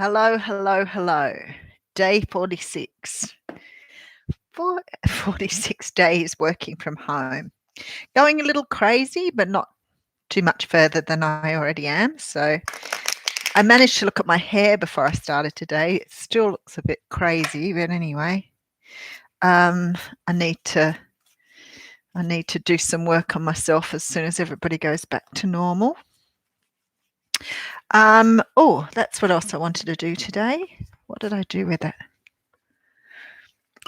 Hello, hello, hello. Day 46. 46 days working from home. Going a little crazy, but not too much further than I already am. So I managed to look at my hair before I started today. It still looks a bit crazy, but anyway. I need to do some work on myself as soon as everybody goes back to normal. Oh, that's what else I wanted to do today. What did I do with it?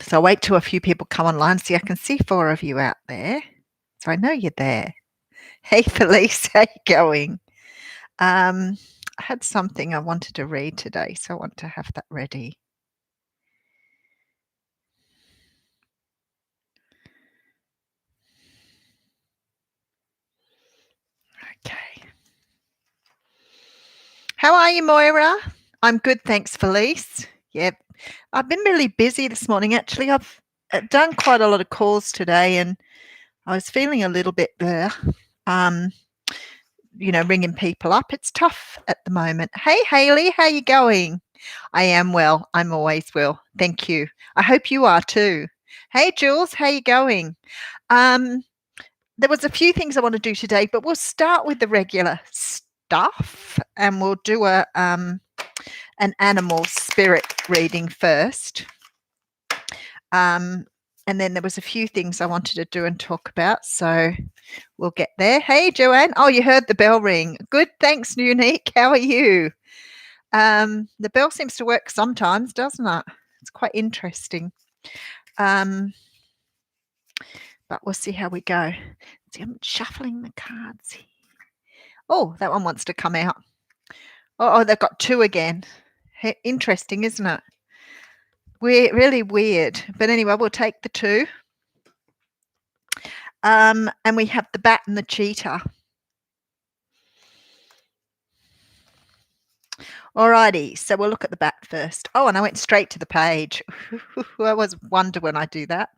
So I'll wait till a few people come online. See, I can see 4 of you out there. So I know you're there. Hey, Felice, how you going? I had something I wanted to read today, so I want to have that ready. Okay. How are you, Moira? I'm good, thanks, Felice. Yep. I've been really busy this morning. Actually, I've done quite a lot of calls today, and I was feeling a little bit ringing people up. It's tough at the moment. Hey, Haley, how you going? I am well. I'm always well. Thank you. I hope you are too. Hey, Jules, how you going? There was a few things I want to do today, but we'll start with the regular stuff, and we'll do an animal spirit reading first. And then there was a few things I wanted to do and talk about, so we'll get there. Hey, Joanne. Oh, you heard the bell ring. Good. Thanks, Unique. How are you? The bell seems to work sometimes, doesn't it? It's quite interesting. But we'll see how we go. See, I'm shuffling the cards here. Oh, that one wants to come out. Oh, they've got 2 again. Interesting, isn't it? Really weird. But anyway, we'll take the 2. And we have the bat and the cheetah. Alrighty, so we'll look at the bat first. Oh, and I went straight to the page. I always wonder when I do that.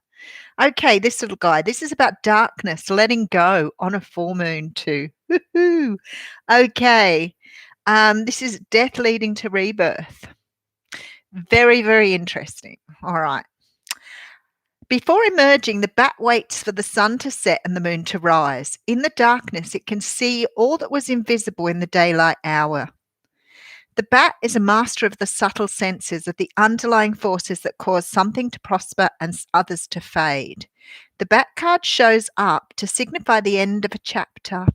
Okay, this little guy. This is about darkness, letting go on a full moon too. Okay, this is death leading to rebirth. Very, very interesting. All right. Before emerging, the bat waits for the sun to set and the moon to rise. In the darkness, it can see all that was invisible in the daylight hour. The bat is a master of the subtle senses of the underlying forces that cause something to prosper and others to fade. The bat card shows up to signify the end of a chapter,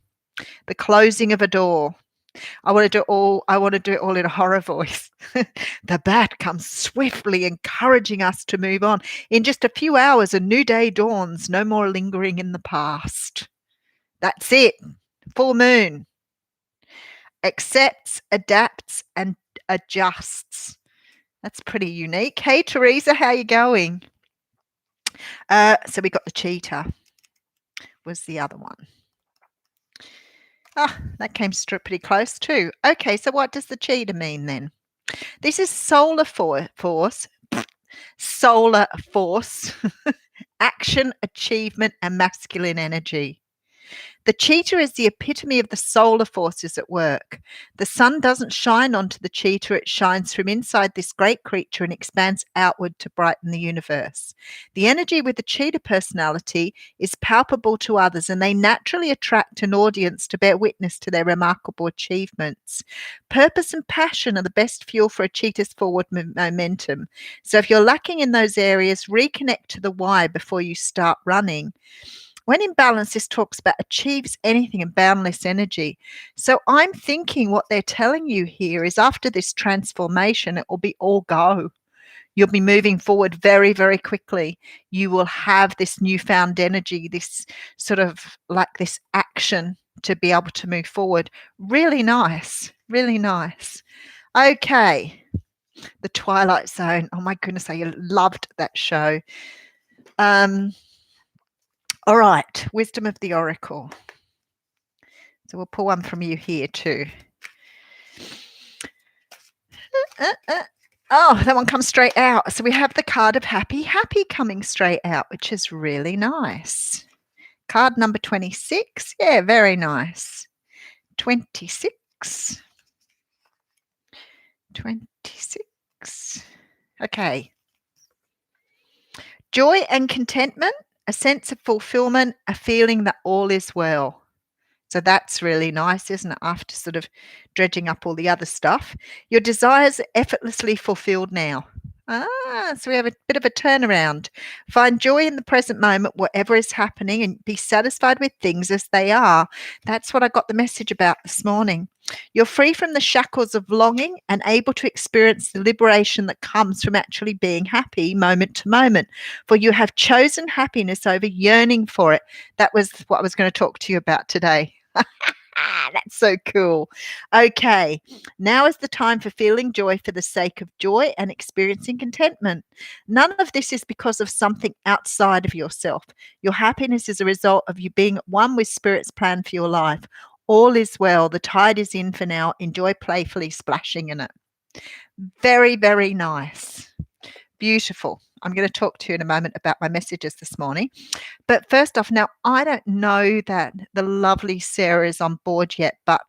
the closing of a door. I want to do it all in a horror voice. The bat comes swiftly, encouraging us to move on. In just a few hours, a new day dawns, no more lingering in the past. That's it. Full moon. Accepts, adapts, and adjusts. That's pretty unique. Hey, Teresa, how you going? So we got the cheetah. Was the other one. Ah, that came pretty close too. Okay, so what does the cheetah mean then? This is solar force, action, achievement, and masculine energy. The cheetah is the epitome of the solar forces at work. The sun doesn't shine onto the cheetah, it shines from inside this great creature and expands outward to brighten the universe. The energy with the cheetah personality is palpable to others, and they naturally attract an audience to bear witness to their remarkable achievements. Purpose and passion are the best fuel for a cheetah's forward momentum. So if you're lacking in those areas, reconnect to the why before you start running. When in balance, this talks about achieves anything and boundless energy. So I'm thinking what they're telling you here is after this transformation, it will be all go. You'll be moving forward very, very quickly. You will have this newfound energy, this sort of like this action to be able to move forward. Really nice. Really nice. Okay. The Twilight Zone. Oh my goodness, I loved that show. All right, Wisdom of the Oracle. So we'll pull one from you here too. Oh, that one comes straight out. So we have the card of happy coming straight out, which is really nice. Card number 26. Yeah, very nice. 26. 26. Okay. Joy and contentment, a sense of fulfillment, a feeling that all is well. So that's really nice, isn't it? After sort of dredging up all the other stuff. Your desires are effortlessly fulfilled now. So we have a bit of a turnaround. Find joy in the present moment, whatever is happening, and be satisfied with things as they are. That's what I got the message about this morning. You're free from the shackles of longing and able to experience the liberation that comes from actually being happy moment to moment. For you have chosen happiness over yearning for it. That was what I was going to talk to you about today. That's so cool. Okay, now is the time for feeling joy for the sake of joy and experiencing contentment. None of this is because of something outside of yourself. Your happiness is a result of you being at one with Spirit's plan for your life. All is well. The tide is in for now. Enjoy playfully splashing in it. Very, very nice. Beautiful. I'm going to talk to you in a moment about my messages this morning. But first off, now I don't know that the lovely Sarah is on board yet, but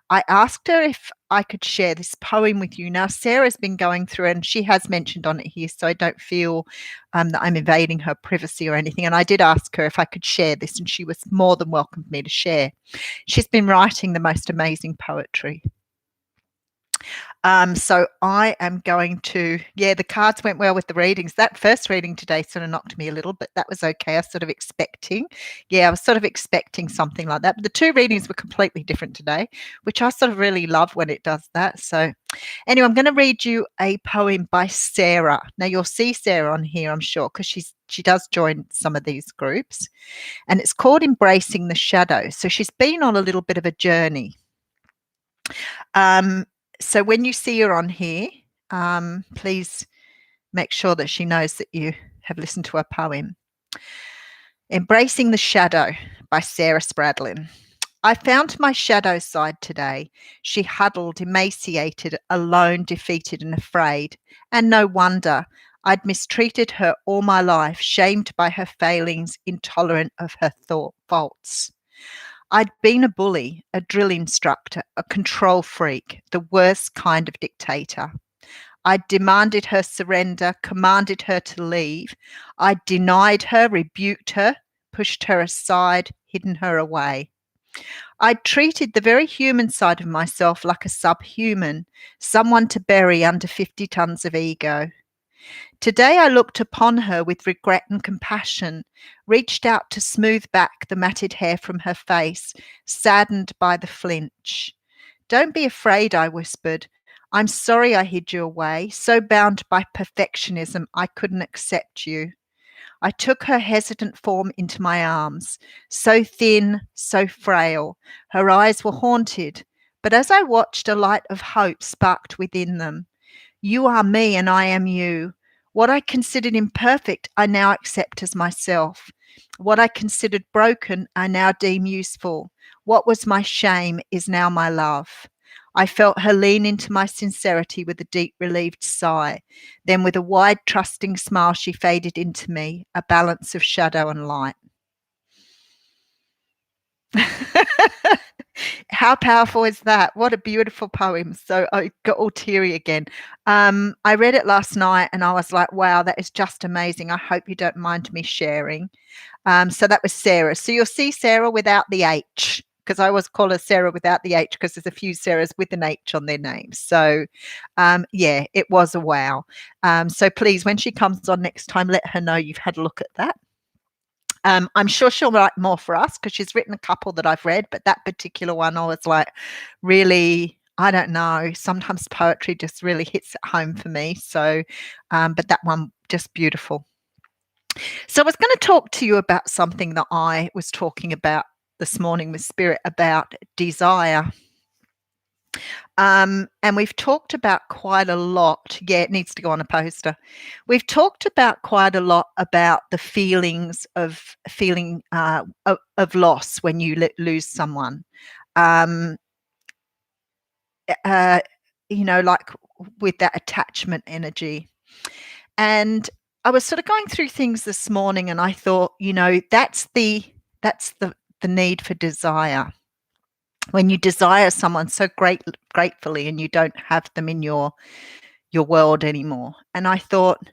I asked her if I could share this poem with you. Now, Sarah's been going through and she has mentioned on it here, so I don't feel that I'm invading her privacy or anything. And I did ask her if I could share this, and she was more than welcome for me to share. She's been writing the most amazing poetry. So I am going to, the cards went well with the readings. That first reading today sort of knocked me a little, but that was okay. I was sort of expecting, something like that. But the two readings were completely different today, which I sort of really love when it does that. So anyway, I'm going to read you a poem by Sarah. Now you'll see Sarah on here, I'm sure, because she does join some of these groups, and it's called Embracing the Shadow. So she's been on a little bit of a journey. So when you see her on here, please make sure that she knows that you have listened to her poem. Embracing the Shadow by Sarah Spradlin. I found my shadow side today. She huddled, emaciated, alone, defeated and afraid. And no wonder. I'd mistreated her all my life, shamed by her failings, intolerant of her faults. I'd been a bully, a drill instructor, a control freak, the worst kind of dictator. I'd demanded her surrender, commanded her to leave. I'd denied her, rebuked her, pushed her aside, hidden her away. I'd treated the very human side of myself like a subhuman, someone to bury under 50 tons of ego. Today I looked upon her with regret and compassion, reached out to smooth back the matted hair from her face, saddened by the flinch. Don't be afraid, I whispered. I'm sorry I hid you away, so bound by perfectionism I couldn't accept you. I took her hesitant form into my arms, so thin, so frail. Her eyes were haunted, but as I watched, a light of hope sparked within them. You are me and I am you. What I considered imperfect, I now accept as myself. What I considered broken, I now deem useful. What was my shame is now my love. I felt her lean into my sincerity with a deep, relieved sigh. Then, with a wide, trusting smile, she faded into me, a balance of shadow and light. How powerful is that? What a beautiful poem. So I got all teary again. I read it last night and I was like, wow, that is just amazing. I hope you don't mind me sharing. So that was Sarah. So you'll see Sarah without the H, because I always call her Sarah without the H because there's a few Sarahs with an H on their names. So it was a wow. So please, when she comes on next time, let her know you've had a look at that. I'm sure she'll write more for us because she's written a couple that I've read, but that particular one I was like, really, I don't know. Sometimes poetry just really hits at home for me. So, but that one just beautiful. So I was going to talk to you about something that I was talking about this morning with Spirit about desire. And we've talked about quite a lot. Yeah, it needs to go on a poster. We've talked about quite a lot about the feelings of of loss when you lose someone. Like with that attachment energy. And I was sort of going through things this morning, and I thought, that's the need for desire. when you desire someone so gratefully and you don't have them in your world anymore. And I thought,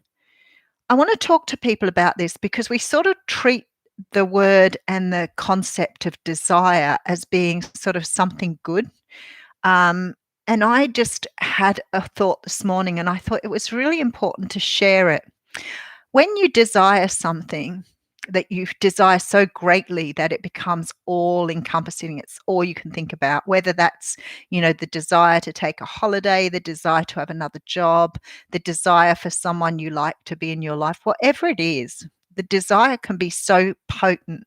I want to talk to people about this because we sort of treat the word and the concept of desire as being sort of something good. Um, and I just had a thought this morning and I thought it was really important to share it. When you desire something that you desire so greatly that it becomes all encompassing, it's all you can think about, whether that's, the desire to take a holiday, the desire to have another job, the desire for someone you like to be in your life, whatever it is, the desire can be so potent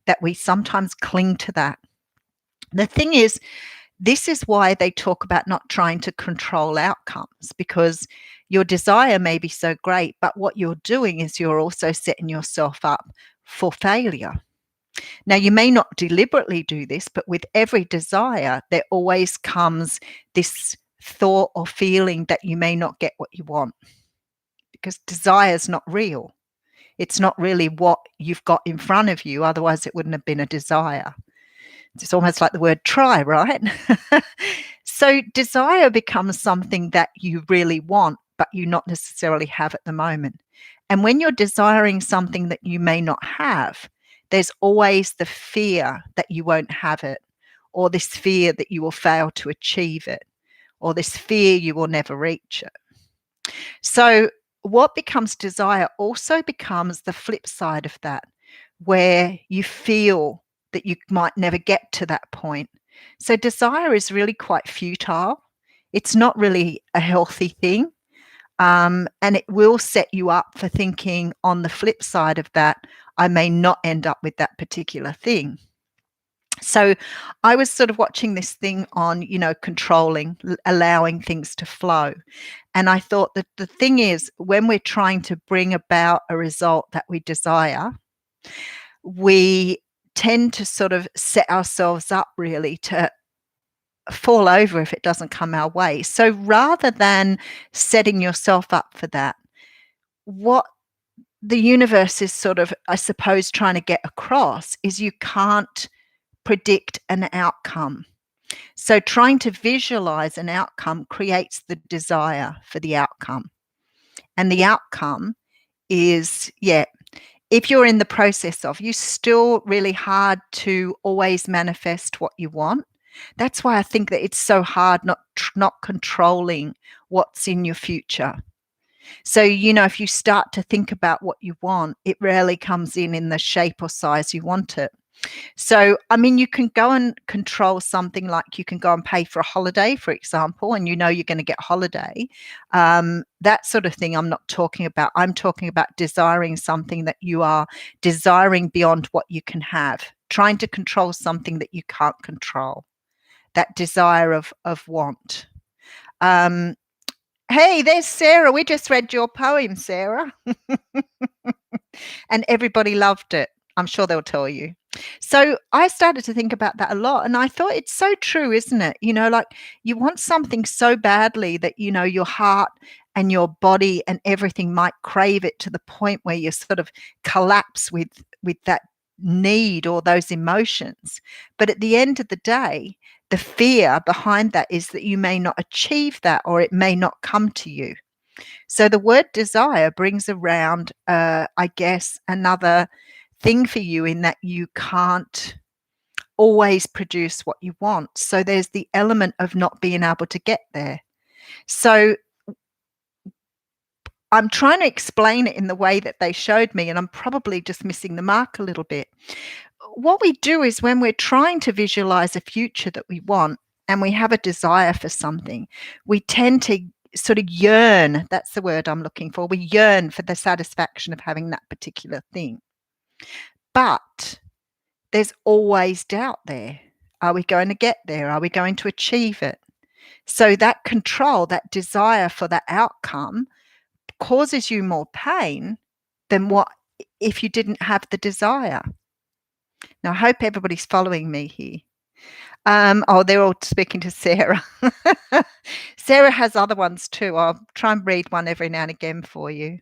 that we sometimes cling to that. The thing is, this is why they talk about not trying to control outcomes, because your desire may be so great, but what you're doing is you're also setting yourself up for failure. Now, you may not deliberately do this, but with every desire, there always comes this thought or feeling that you may not get what you want, because desire is not real. It's not really what you've got in front of you. Otherwise, it wouldn't have been a desire. It's almost like the word try, right? So desire becomes something that you really want, but you not necessarily have at the moment. And when you're desiring something that you may not have, there's always the fear that you won't have it, or this fear that you will fail to achieve it, or this fear you will never reach it. So what becomes desire also becomes the flip side of that, where you feel that you might never get to that point. So desire is really quite futile. It's not really a healthy thing. And it will set you up for thinking on the flip side of that, I may not end up with that particular thing. So I was sort of watching this thing on, controlling, allowing things to flow. And I thought that the thing is, when we're trying to bring about a result that we desire, we tend to sort of set ourselves up really to fall over if it doesn't come our way. So rather than setting yourself up for that, what the universe is sort of, I suppose, trying to get across is you can't predict an outcome. So trying to visualize an outcome creates the desire for the outcome. And the outcome is, if you're in the process of, you still really hard to always manifest what you want. That's why I think that it's so hard not controlling what's in your future. So, if you start to think about what you want, it rarely comes in the shape or size you want it. So, I mean, you can go and control something, like you can go and pay for a holiday, for example, and you're going to get holiday. That sort of thing I'm not talking about. I'm talking about desiring something that you are desiring beyond what you can have, trying to control something that you can't control, that desire of want. Hey, there's Sarah. We just read your poem, Sarah. And everybody loved it. I'm sure they'll tell you. So I started to think about that a lot. And I thought, it's so true, isn't it? Like you want something so badly that, your heart and your body and everything might crave it to the point where you sort of collapse with that need or those emotions. But at the end of the day, the fear behind that is that you may not achieve that, or it may not come to you. So the word desire brings around, I guess, another thing for you, in that you can't always produce what you want. So there's the element of not being able to get there. So I'm trying to explain it in the way that they showed me, and I'm probably just missing the mark a little bit. What we do is, when we're trying to visualize a future that we want and we have a desire for something, we tend to sort of yearn. That's the word I'm looking for. We yearn for the satisfaction of having that particular thing. But there's always doubt there. Are we going to get there? Are we going to achieve it? So that control, that desire for that outcome, causes you more pain than what if you didn't have the desire. Now, I hope everybody's following me here. They're all speaking to Sarah. Sarah has other ones too. I'll try and read one every now and again for you.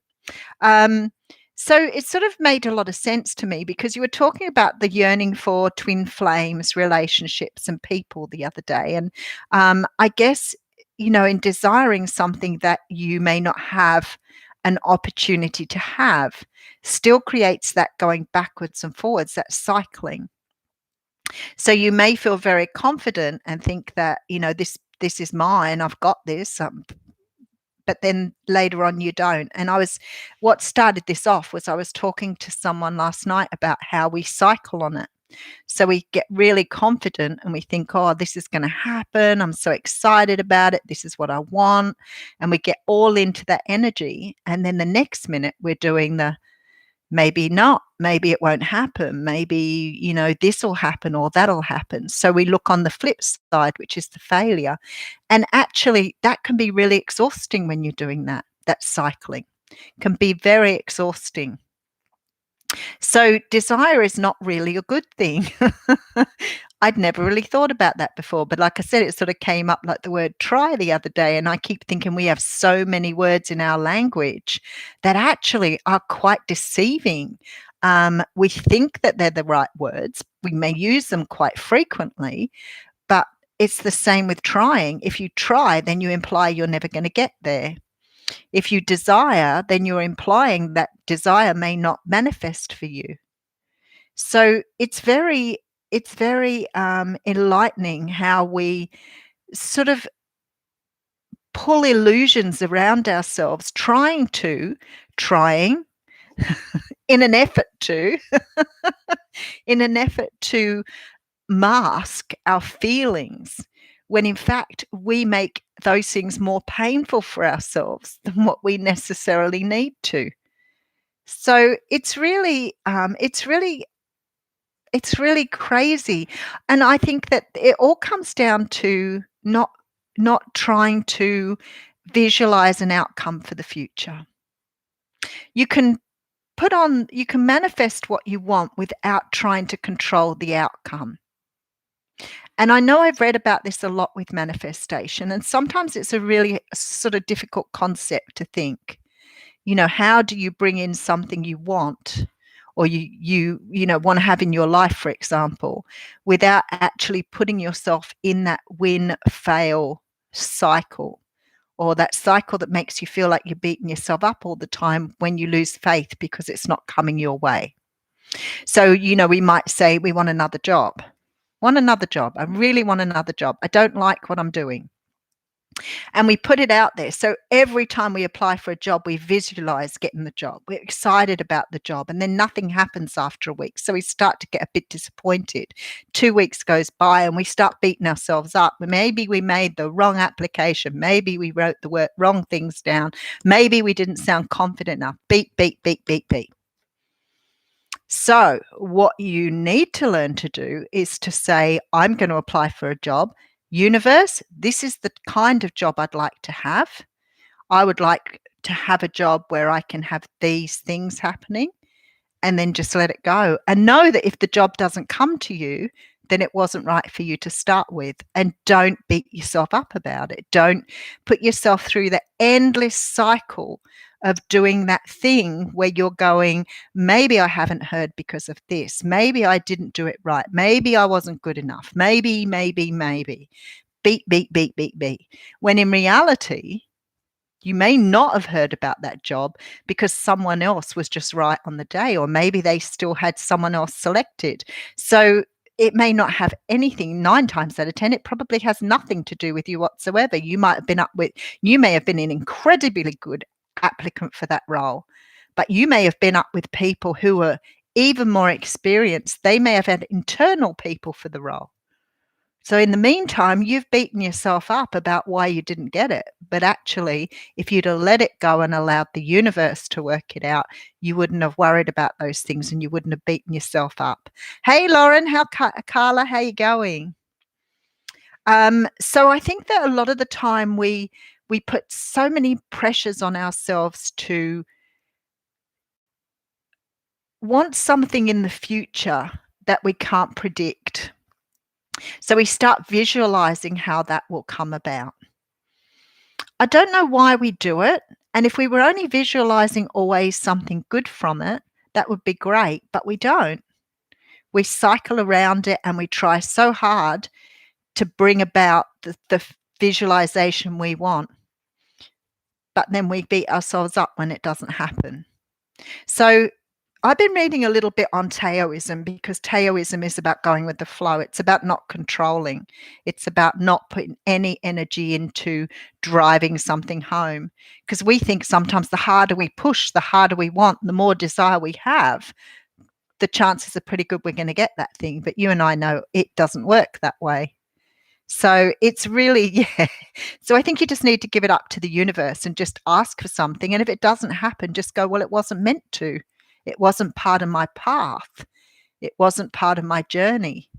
So it sort of made a lot of sense to me because you were talking about the yearning for twin flames, relationships, and people the other day. And I guess, in desiring something that you may not have an opportunity to have, still creates that going backwards and forwards, that cycling. So you may feel very confident and think that, this is mine, I've got this. But then later on you don't. And what started this off was I was talking to someone last night about how we cycle on it. So we get really confident and we think, oh, this is going to happen. I'm so excited about it. This is what I want. And we get all into that energy. And then the next minute we're doing the maybe not, maybe it won't happen. Maybe, this will happen or that'll happen. So we look on the flip side, which is the failure. And actually, that can be really exhausting when you're doing that. That cycling can be very exhausting. So desire is not really a good thing. I'd never really thought about that before, but like I said, it sort of came up like the word try the other day, and I keep thinking we have so many words in our language that actually are quite deceiving. We think that they're the right words. We may use them quite frequently, but it's the same with trying. If you try, then you imply you're never going to get there. If you desire, then you're implying that desire may not manifest for you. So it's very enlightening how we sort of pull illusions around ourselves, trying in an effort to mask our feelings, when in fact we make those things more painful for ourselves than what we necessarily need to. So it's really crazy. And I think that it all comes down to not trying to visualize an outcome for the future. You can manifest what you want without trying to control the outcome. And I know I've read about this a lot with manifestation, and sometimes it's a really sort of difficult concept to think. How do you bring in something you want or you want to have in your life, for example, without actually putting yourself in that win-fail cycle, or that cycle that makes you feel like you're beating yourself up all the time when you lose faith because it's not coming your way. So, we might say we want another job. Want another job. I really want another job. I don't like what I'm doing. And we put it out there. So every time we apply for a job, we visualize getting the job. We're excited about the job, and then nothing happens after a week. So we start to get a bit disappointed. 2 weeks goes by and we start beating ourselves up. Maybe we made the wrong application. Maybe we wrote the wrong things down. Maybe we didn't sound confident enough. Beat, beat, beat, beat, beat. So what you need to learn to do is to say, I'm going to apply for a job. Universe, this is the kind of job I'd like to have. I would like to have a job where I can have these things happening, and then just let it go. And know that if the job doesn't come to you, then it wasn't right for you to start with. And don't beat yourself up about it. Don't put yourself through the endless cycle of doing that thing where you're going, maybe I haven't heard because of this. Maybe I didn't do it right. Maybe I wasn't good enough. Maybe. Beat, beat, beat, beat, beat. When in reality, you may not have heard about that job because someone else was just right on the day, or maybe they still had someone else selected. So it may not have anything. 9 times out of 10, it probably has nothing to do with you whatsoever. You may have been an incredibly good applicant for that role, but you may have been up with people who were even more experienced. They may have had internal people for the role. So in the meantime, you've beaten yourself up about why you didn't get it. But actually, if you'd have let it go and allowed the universe to work it out, you wouldn't have worried about those things and you wouldn't have beaten yourself up. Hey, Lauren, Carla, how you going? So I think that a lot of the time we put so many pressures on ourselves to want something in the future that we can't predict. So we start visualizing how that will come about. I don't know why we do it. And if we were only visualizing always something good from it, that would be great, but we don't. We cycle around it and we try so hard to bring about the visualization we want, but then we beat ourselves up when it doesn't happen. So I've been reading a little bit on Taoism, because Taoism is about going with the flow. It's about not controlling. It's about not putting any energy into driving something home. Because we think sometimes the harder we push, the harder we want, the more desire we have, the chances are pretty good we're going to get that thing. But you and I know it doesn't work that way. So it's really, yeah. So I think you just need to give it up to the universe and just ask for something. And if it doesn't happen, just go, well, it wasn't meant to. It wasn't part of my path. It wasn't part of my journey.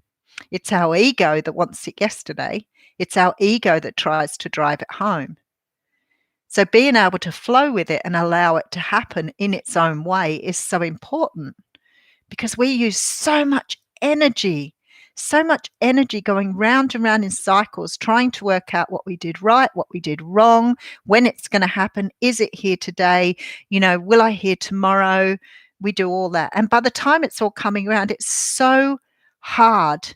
It's our ego that wants it yesterday. It's our ego that tries to drive it home. So being able to flow with it and allow it to happen in its own way is so important, because we use so much energy going round and round in cycles, trying to work out what we did right, what we did wrong, when it's going to happen. Is it here today? Will I hear tomorrow? We do all that. And by the time it's all coming around, it's so hard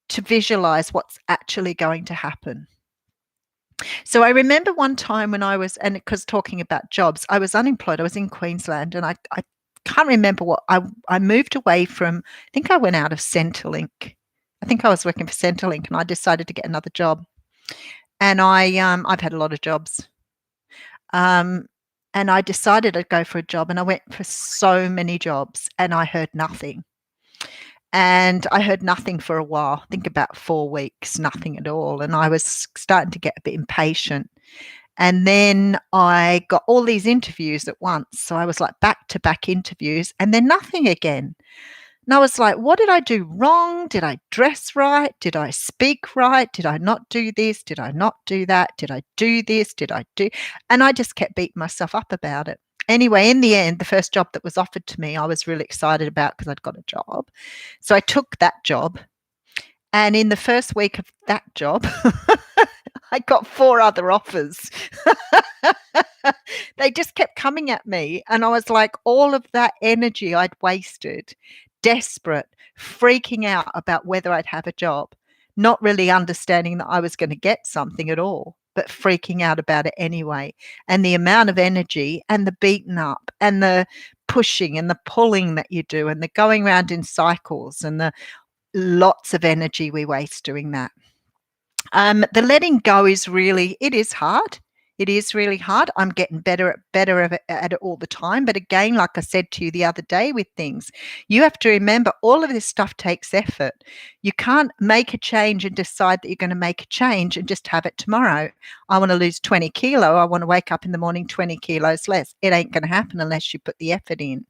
to visualize what's actually going to happen. So I remember one time when I was, and because talking about jobs, I was unemployed. I was in Queensland, and I can't remember what I moved away from. I think I went out of Centrelink. I think I was working for Centrelink, and I decided to get another job. And I've had a lot of jobs. And I decided I'd go for a job, and I went for so many jobs, and I heard nothing. And I heard nothing for a while. I think about 4 weeks, nothing at all. And I was starting to get a bit impatient. And then I got all these interviews at once. So I was like back-to-back interviews, and then nothing again. And I was like, what did I do wrong? Did I dress right? Did I speak right? Did I not do this? Did I not do that? Did I do this? Did I do? And I just kept beating myself up about it. Anyway, in the end, the first job that was offered to me, I was really excited about, because I'd got a job. So I took that job. And in the first week of that job, I got 4 other offers. They just kept coming at me. And I was like, all of that energy I'd wasted, desperate, freaking out about whether I'd have a job, not really understanding that I was going to get something at all, but freaking out about it anyway. And the amount of energy and the beaten up and the pushing and the pulling that you do, and the going around in cycles, and the lots of energy we waste doing that. The letting go is really, it is hard. It is really hard. I'm getting better at it all the time. But again, like I said to you the other day with things, you have to remember all of this stuff takes effort. You can't make a change and decide that you're going to make a change and just have it tomorrow. I want to lose 20 kilo. I want to wake up in the morning 20 kilos less. It ain't going to happen unless you put the effort in.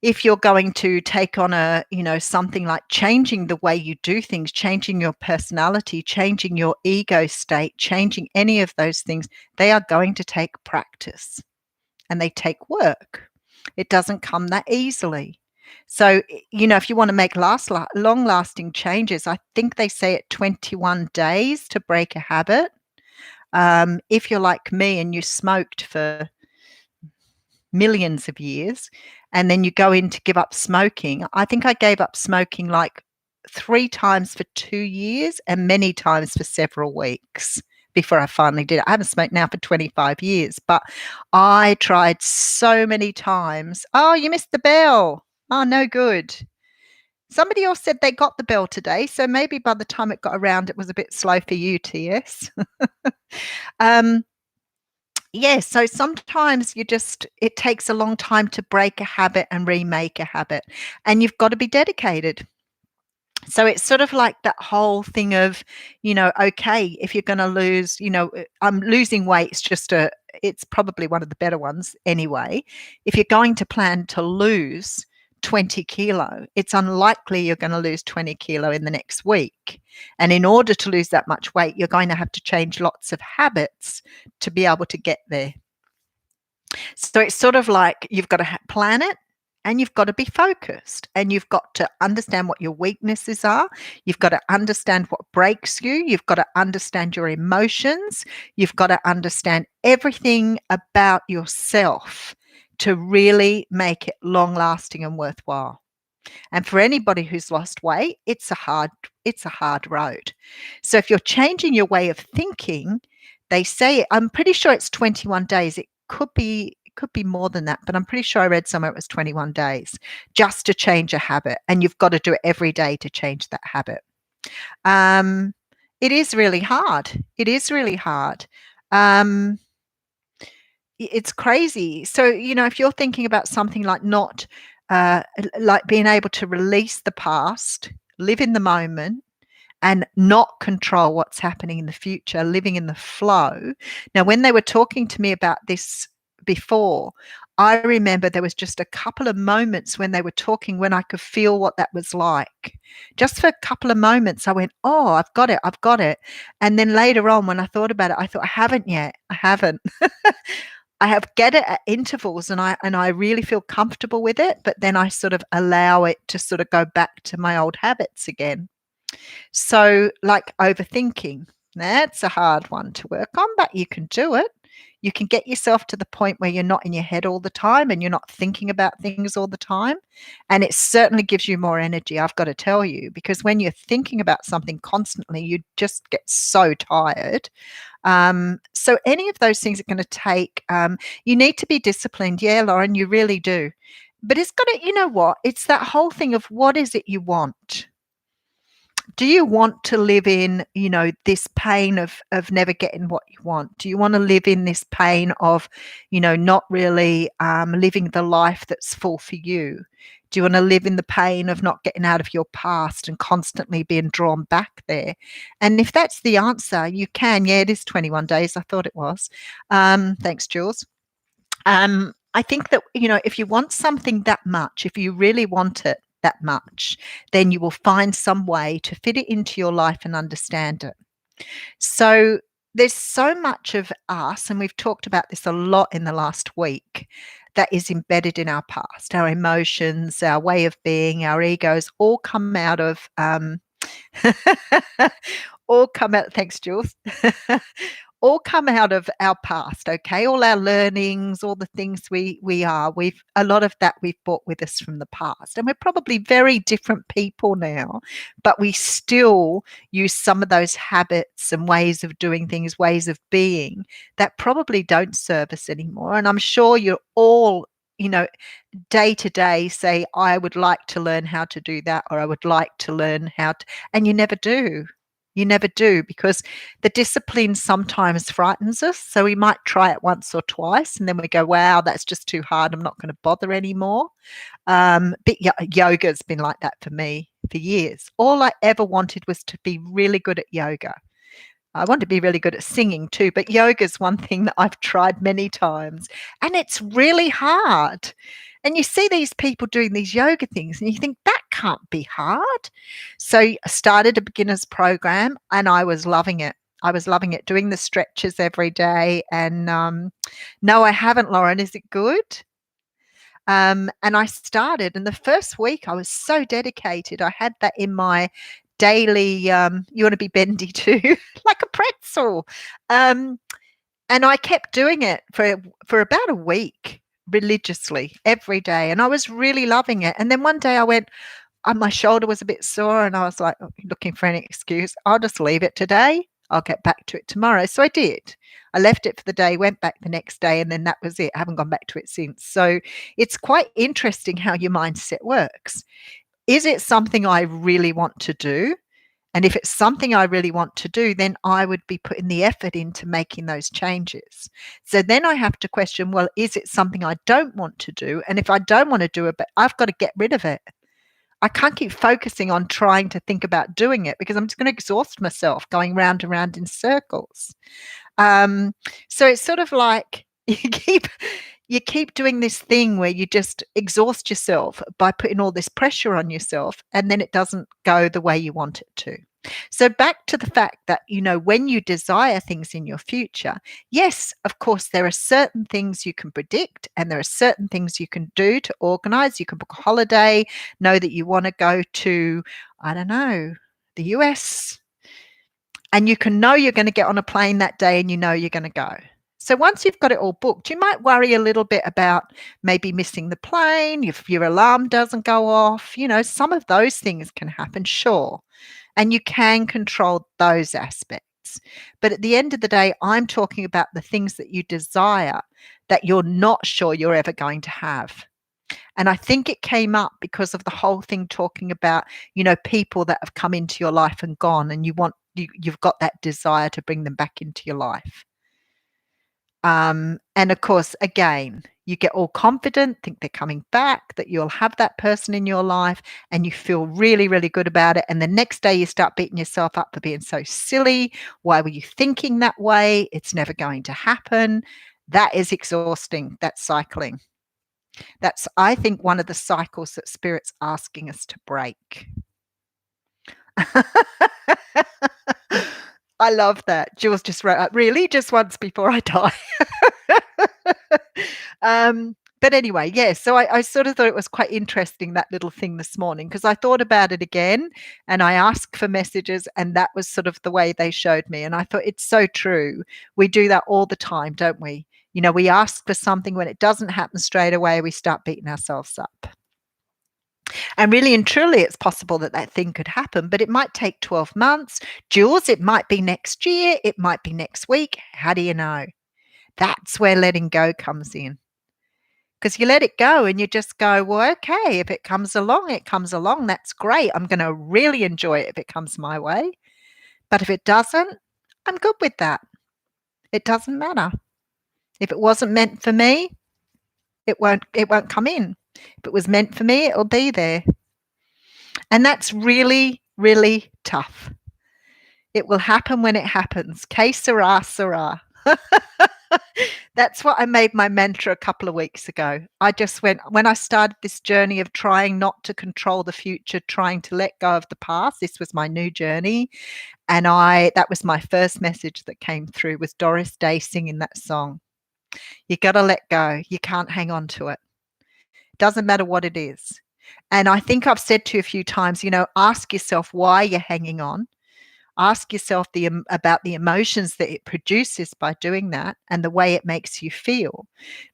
If you're going to take on something like changing the way you do things, changing your personality, changing your ego state, changing any of those things, they are going to take practice, and they take work. It doesn't come that easily. So, if you want to make long-lasting changes, I think they say it 21 days to break a habit. If you're like me and you smoked for millions of years, and then you go in to give up smoking. I think I gave up smoking like 3 times for 2 years and many times for several weeks before I finally did it. I haven't smoked now for 25 years, but I tried so many times. Oh, you missed the bell. Oh, no good. Somebody else said they got the bell today, so maybe by the time it got around, it was a bit slow for you, TS. Yeah, so sometimes it takes a long time to break a habit and remake a habit, and you've got to be dedicated. So it's sort of like that whole thing of, okay, if you're going to lose, I'm losing weight. It's probably one of the better ones anyway. If you're going to plan to lose 20 kilo, it's unlikely you're going to lose 20 kilo in the next week. And in order to lose that much weight, you're going to have to change lots of habits to be able to get there. So it's sort of like you've got to plan it and you've got to be focused, and you've got to understand what your weaknesses are. You've got to understand what breaks you. You've got to understand your emotions. You've got to understand everything about yourself to really make it long lasting and worthwhile. And for anybody who's lost weight, it's a hard road. So if you're changing your way of thinking, they say, I'm pretty sure it's 21 days. It could be more than that, but I'm pretty sure I read somewhere it was 21 days just to change a habit. And you've got to do it every day to change that habit. Um, it is really hard. It is really hard. Um, it's crazy. So, if you're thinking about something like not like being able to release the past, live in the moment, and not control what's happening in the future, living in the flow. Now, when they were talking to me about this before, I remember there was just a couple of moments when they were talking when I could feel what that was like. Just for a couple of moments, I went, oh, I've got it, I've got it. And then later on, when I thought about it, I thought, I haven't yet. I haven't. I have get it at intervals, and I really feel comfortable with it, but then I sort of allow it to sort of go back to my old habits again. So, like overthinking, that's a hard one to work on, but you can do it. You can get yourself to the point where you're not in your head all the time and you're not thinking about things all the time. And it certainly gives you more energy, I've got to tell you, because when you're thinking about something constantly, you just get so tired. So, any of those things are going to take, you need to be disciplined. Yeah, Lauren, you really do. But it's got to, you know what? It's that whole thing of what is it you want? Do you want to live in, this pain of never getting what you want? Do you want to live in this pain of, not really living the life that's full for you? Do you want to live in the pain of not getting out of your past and constantly being drawn back there? And if that's the answer, you can. Yeah, it is 21 days. I thought it was. Thanks, Jules. I think that, if you want something that much, if you really want it that much, then you will find some way to fit it into your life and understand it. So there's so much of us, and we've talked about this a lot in the last week, that is embedded in our past. Our emotions, our way of being, our egos all come out of all come out, thanks, Jules. All come out of our past, okay? All our learnings, all the things we are, a lot of that we've brought with us from the past. And we're probably very different people now, but we still use some of those habits and ways of doing things, ways of being that probably don't serve us anymore. And I'm sure you're all, day to day say, I would like to learn how to do that, or I would like to learn how to, and you never do. You never do, because the discipline sometimes frightens us. So we might try it once or twice and then we go, wow, that's just too hard. I'm not going to bother anymore. But yoga's been like that for me for years. All I ever wanted was to be really good at yoga. I want to be really good at singing too, but yoga is one thing that I've tried many times, and it's really hard. And you see these people doing these yoga things and you think that can't be hard. So I started a beginner's program and I was loving it. I was loving it, doing the stretches every day. And no, I haven't, Lauren. Is it good? And I started, and the first week I was so dedicated. I had that in my daily, you want to be bendy too, like a pretzel. And I kept doing it for about a week religiously every day. And I was really loving it. And then one day I went, my shoulder was a bit sore and I was like, looking for any excuse. I'll just leave it today. I'll get back to it tomorrow. So I did. I left it for the day, went back the next day, and then that was it. I haven't gone back to it since. So it's quite interesting how your mindset works. Is it something I really want to do? And if it's something I really want to do, then I would be putting the effort into making those changes. So then I have to question, well, is it something I don't want to do? And if I don't want to do it, but I've got to get rid of it. I can't keep focusing on trying to think about doing it because I'm just going to exhaust myself going round and round in circles. So it's sort of like you keep doing this thing where you just exhaust yourself by putting all this pressure on yourself, and then it doesn't go the way you want it to. So back to the fact that, when you desire things in your future, yes, of course, there are certain things you can predict and there are certain things you can do to organize. You can book a holiday, know that you want to go to, I don't know, the US, and you can know you're going to get on a plane that day and you know you're going to go. So once you've got it all booked, you might worry a little bit about maybe missing the plane, if your alarm doesn't go off. Some of those things can happen, sure. And you can control those aspects. But at the end of the day, I'm talking about the things that you desire that you're not sure you're ever going to have. And I think it came up because of the whole thing talking about, people that have come into your life and gone, and you've got that desire to bring them back into your life. And of course, again, you get all confident, think they're coming back, that you'll have that person in your life, and you feel really, really good about it. And the next day you start beating yourself up for being so silly. Why were you thinking that way? It's never going to happen. That is exhausting. That's cycling. That's, I think, one of the cycles that Spirit's asking us to break. I love that. Jules just wrote up, really? Just once before I die. But anyway, yeah, so I sort of thought it was quite interesting, that little thing this morning, because I thought about it again and I asked for messages, and that was sort of the way they showed me. And I thought, it's so true. We do that all the time, don't we? We ask for something, when it doesn't happen straight away, we start beating ourselves up. And really and truly, it's possible that that thing could happen, but it might take 12 months. Jules, it might be next year. It might be next week. How do you know? That's where letting go comes in. Because you let it go and you just go, well, okay, if it comes along, it comes along. That's great. I'm going to really enjoy it if it comes my way. But if it doesn't, I'm good with that. It doesn't matter. If it wasn't meant for me, it won't come in. If it was meant for me, it'll be there. And that's really, really tough. It will happen when it happens. Que sera, sera. That's what I made my mantra a couple of weeks ago. I just went, when I started this journey of trying not to control the future, trying to let go of the past, this was my new journey. And that was my first message that came through, was Doris Day singing that song. You got to let go. You can't hang on to it. Doesn't matter what it is. And I think I've said to you a few times, ask yourself why you're hanging on. Ask yourself about the emotions that it produces by doing that, and the way it makes you feel.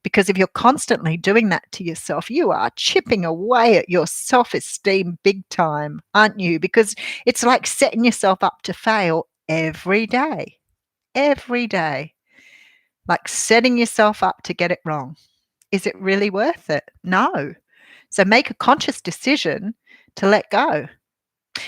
Because if you're constantly doing that to yourself, you are chipping away at your self-esteem big time, aren't you? Because it's like setting yourself up to fail every day. Every day. Like setting yourself up to get it wrong. Is it really worth it? No. So make a conscious decision to let go.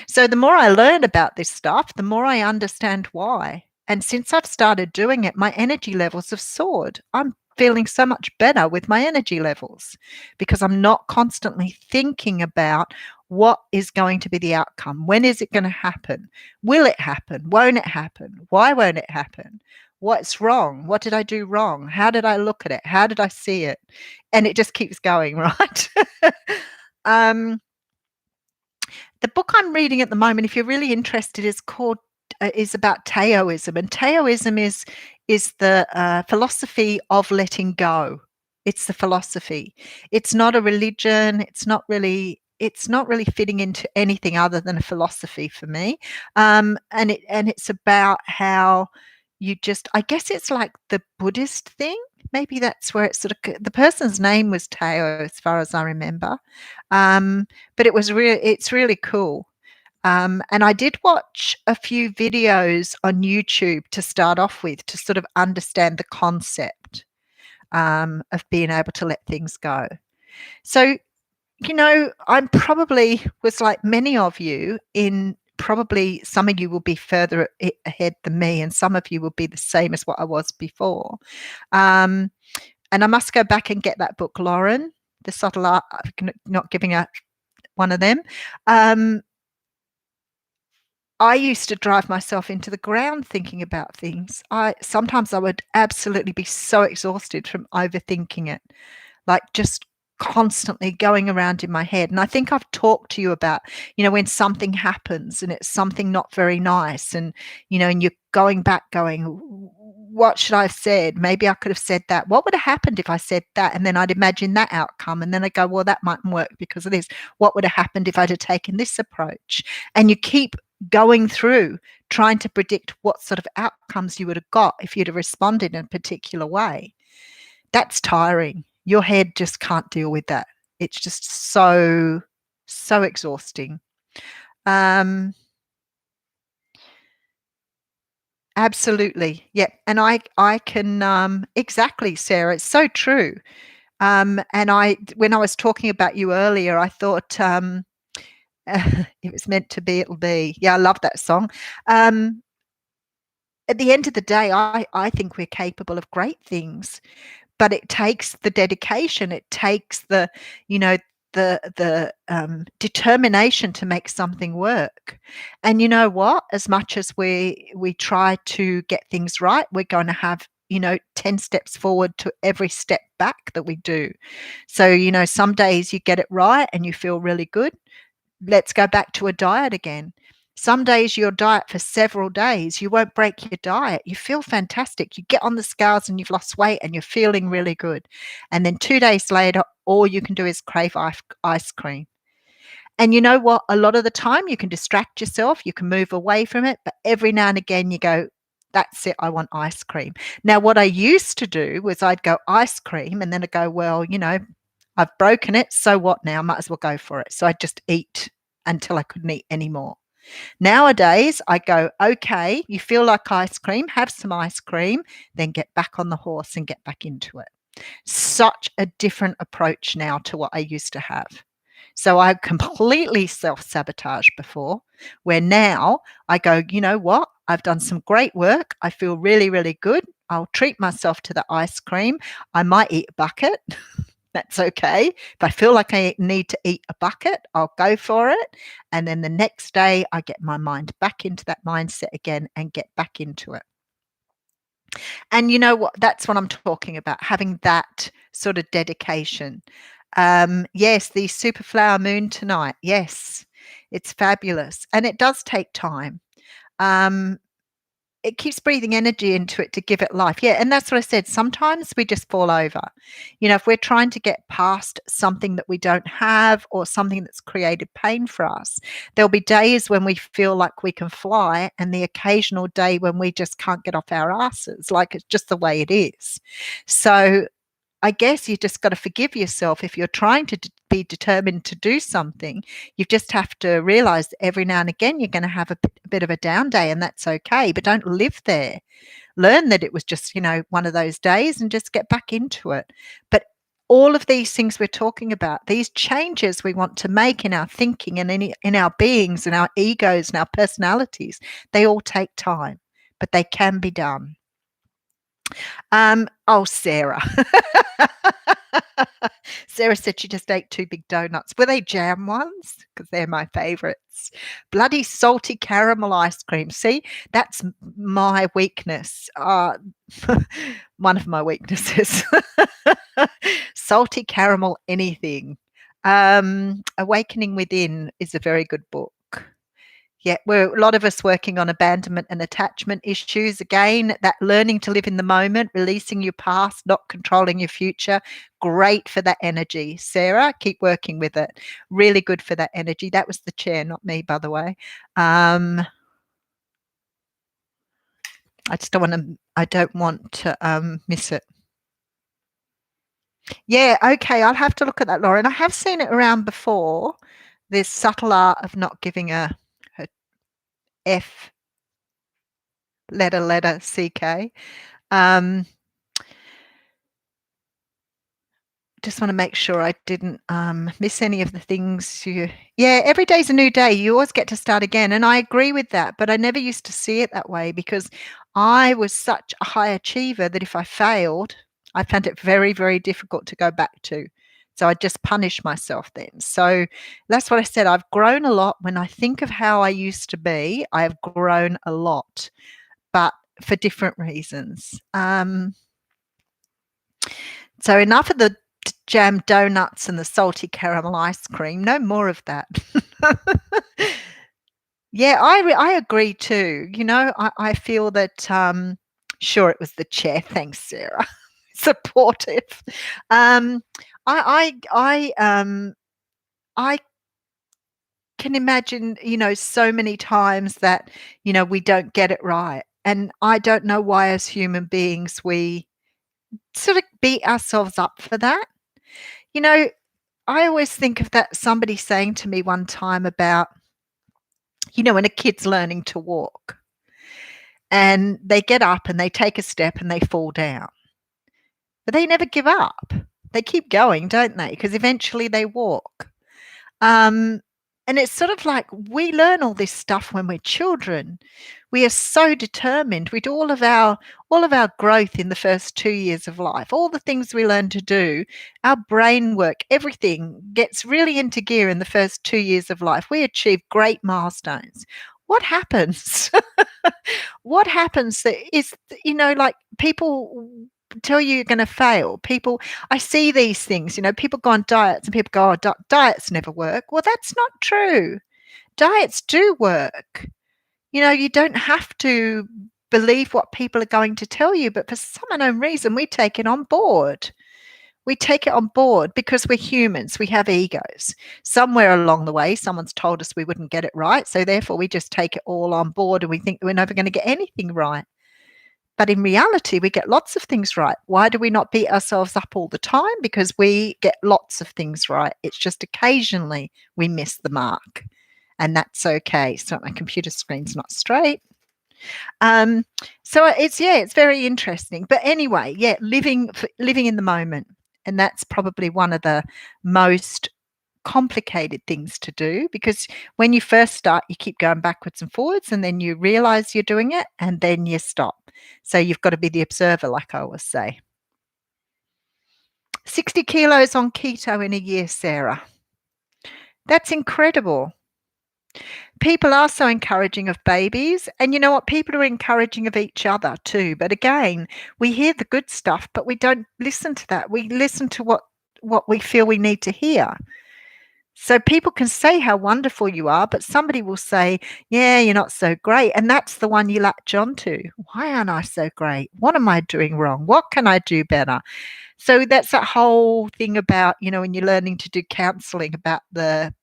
So the more I learn about this stuff, the more I understand why. And since I've started doing it, my energy levels have soared. I'm feeling so much better with my energy levels because I'm not constantly thinking about what is going to be the outcome. When is it going to happen? Will it happen? Won't it happen? Why won't it happen? What's wrong? What did I do wrong? How did I look at it? How did I see it? And it just keeps going, right? The book I'm reading at the moment, if you're really interested, is about Taoism, and Taoism is the philosophy of letting go. It's the philosophy. It's not a religion. It's not really fitting into anything other than a philosophy for me. And it's about how you just, I guess it's like the Buddhist thing. Maybe that's where it's sort of, the person's name was Tao, as far as I remember. But it's really cool. And I did watch a few videos on YouTube to start off with, to sort of understand the concept of being able to let things go. So, I'm probably was like many of you, in probably some of you will be further ahead than me, and some of you will be the same as what I was before. And I must go back and get that book, Lauren, The Subtle Art of Not Giving Up, one of them. I used to drive myself into the ground thinking about things. Sometimes I would absolutely be so exhausted from overthinking it, like just constantly going around in my head. And I think I've talked to you about, when something happens and it's something not very nice, and, and you're going back going, what should I have said? Maybe I could have said that. What would have happened if I said that? And then I'd imagine that outcome. And then I go, well, that mightn't work because of this. What would have happened if I'd have taken this approach? And you keep going through trying to predict what sort of outcomes you would have got if you'd have responded in a particular way. That's tiring. Your head just can't deal with that. It's just so exhausting. Absolutely. Yeah. And I can, exactly, Sarah. It's so true. And when I was talking about you earlier, I thought, it was meant to be, it'll be. Yeah, I love that song. At the end of the day, I think we're capable of great things, but it takes the dedication. It takes the determination to make something work. And you know what? As much as we try to get things right, we're going to have 10 steps forward to every step back that we do. So some days you get it right and you feel really good. Let's go back to a diet again. Some days your diet for several days, you won't break your diet. You feel fantastic. You get on the scales and you've lost weight and you're feeling really good. And then 2 days later, all you can do is crave ice cream. And you know what? A lot of the time you can distract yourself, you can move away from it, but every now and again you go, that's it, I want ice cream. Now, what I used to do was I'd go ice cream and then I'd go, well, I've broken it. So what now? Might as well go for it. So I'd just eat until I couldn't eat anymore. Nowadays, I go, okay, you feel like ice cream, have some ice cream, then get back on the horse and get back into it. Such a different approach now to what I used to have. So I completely self-sabotage before, where now I go, you know what? I've done some great work. I feel really, really good. I'll treat myself to the ice cream. I might eat a bucket. That's okay. If I feel like I need to eat a bucket, I'll go for it. And then the next day, I get my mind back into that mindset again and get back into it. And you know what? That's what I'm talking about, having that sort of dedication. Yes, the super flower moon tonight. Yes, it's fabulous. And it does take time. It keeps breathing energy into it to give it life. Yeah, and that's what I said. Sometimes we just fall over. If we're trying to get past something that we don't have or something that's created pain for us, there'll be days when we feel like we can fly and the occasional day when we just can't get off our asses, like it's just the way it is. So I guess you just got to forgive yourself if you're trying to be determined to do something. You just have to realize that every now and again you're going to have a bit of a down day, and that's okay, but don't live there. Learn that it was just, one of those days and just get back into it. But all of these things we're talking about, these changes we want to make in our thinking and in our beings and our egos and our personalities, they all take time, but they can be done. Oh, Sarah. Sarah said she just ate 2 big donuts. Were they jam ones? Because they're my favourites. Bloody salty caramel ice cream. See, that's my weakness. One of my weaknesses. Salty caramel anything. Awakening Within is a very good book. Yeah, we're a lot of us working on abandonment and attachment issues. Again, that learning to live in the moment, releasing your past, not controlling your future. Great for that energy. Sarah, keep working with it. Really good for that energy. That was the chair, not me, by the way. I don't want to miss it. Yeah, okay, I'll have to look at that, Lauren. I have seen it around before. This subtle art of not giving a F letter CK. Just want to make sure I didn't miss any of the things every day's a new day. You always get to start again. And I agree with that, but I never used to see it that way because I was such a high achiever that if I failed, I found it very, very difficult to go back to. So I just punished myself then. So that's what I said. I've grown a lot. When I think of how I used to be, I have grown a lot, but for different reasons. So enough of the jam donuts and the salty caramel ice cream. No more of that. Yeah, I agree too. I feel that, sure, it was the chair. Thanks, Sarah. Supportive. Um, I can imagine, so many times that, we don't get it right. And I don't know why as human beings we sort of beat ourselves up for that. You know, I always think of that somebody saying to me one time about, when a kid's learning to walk and they get up and they take a step and they fall down, but they never give up. They keep going, don't they? Because eventually they walk. Um, and it's sort of like we learn all this stuff when we're children. We are so determined. We do all of our growth in the first 2 years of life. All the things we learn to do, our brain work, everything gets really into gear in the first 2 years of life. We achieve great milestones. What happens? What happens that is, like people tell you you're going to fail. I see these things, people go on diets and people go, oh, diets never work. Well, that's not true. Diets do work. You don't have to believe what people are going to tell you, but for some unknown reason, we take it on board. We take it on board because we're humans. We have egos. Somewhere along the way, someone's told us we wouldn't get it right. So therefore, we just take it all on board and we think that we're never going to get anything right. But in reality, we get lots of things right. Why do we not beat ourselves up all the time? Because we get lots of things right. It's just occasionally we miss the mark. And that's okay. So my computer screen's not straight. So it's very interesting. But anyway, living in the moment. And that's probably one of the most complicated things to do, because when you first start, you keep going backwards and forwards, and then you realize you're doing it, and then you stop. So you've got to be the observer, like I always say. 60 kilos on keto in a year, Sarah. That's incredible. People are so encouraging of babies, and you know what? People are encouraging of each other too. But again, we hear the good stuff, but we don't listen to that. We listen to what we feel we need to hear. So people can say how wonderful you are, but somebody will say, yeah, you're not so great. And that's the one you latch onto. Why aren't I so great? What am I doing wrong? What can I do better? So that's that whole thing about, when you're learning to do counseling, about the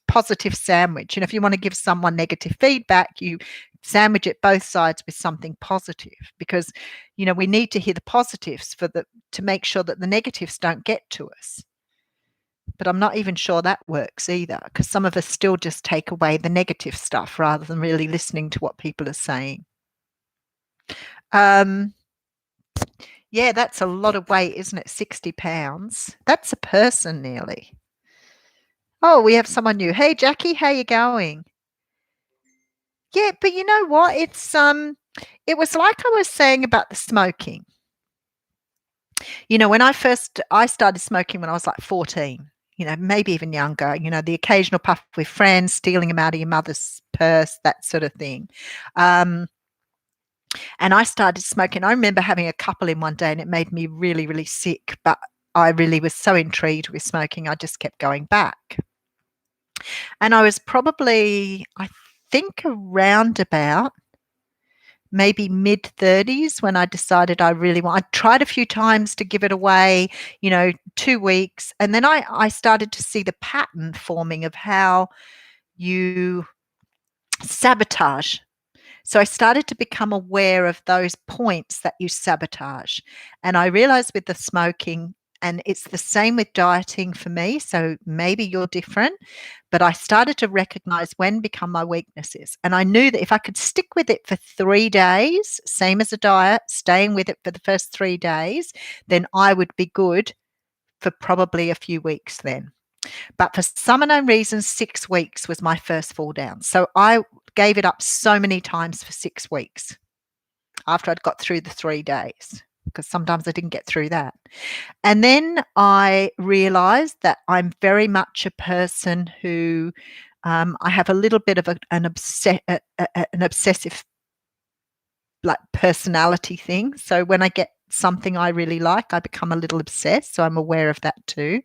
positive sandwich. And if you want to give someone negative feedback, you sandwich it both sides with something positive, because, we need to hear the positives to make sure that the negatives don't get to us. But I'm not even sure that works either, because some of us still just take away the negative stuff rather than really listening to what people are saying. Yeah, that's a lot of weight, isn't it? 60 pounds. That's a person nearly. Oh, we have someone new. Hey, Jackie, how you going? Yeah, but you know what? It was like I was saying about the smoking. When I started smoking when I was like 14. Maybe even younger, the occasional puff with friends, stealing them out of your mother's purse, that sort of thing. And I started smoking. I remember having a couple in one day and it made me really, really sick. But I really was so intrigued with smoking, I just kept going back. And I was probably, I think, around about maybe mid-30s when I decided I tried a few times to give it away, 2 weeks. And then I started to see the pattern forming of how you sabotage. So I started to become aware of those points that you sabotage. And I realized with the smoking, and it's the same with dieting for me, so maybe you're different, but I started to recognize when become my weaknesses. And I knew that if I could stick with it for 3 days, same as a diet, staying with it for the first 3 days, then I would be good for probably a few weeks then. But for some unknown reason, 6 weeks was my first fall down. So I gave it up so many times for 6 weeks after I'd got through the 3 days, because sometimes I didn't get through that. And then I realized that I'm very much a person who I have a little bit of an obsessive like personality thing. So when I get something I really like, I become a little obsessed, so I'm aware of that too.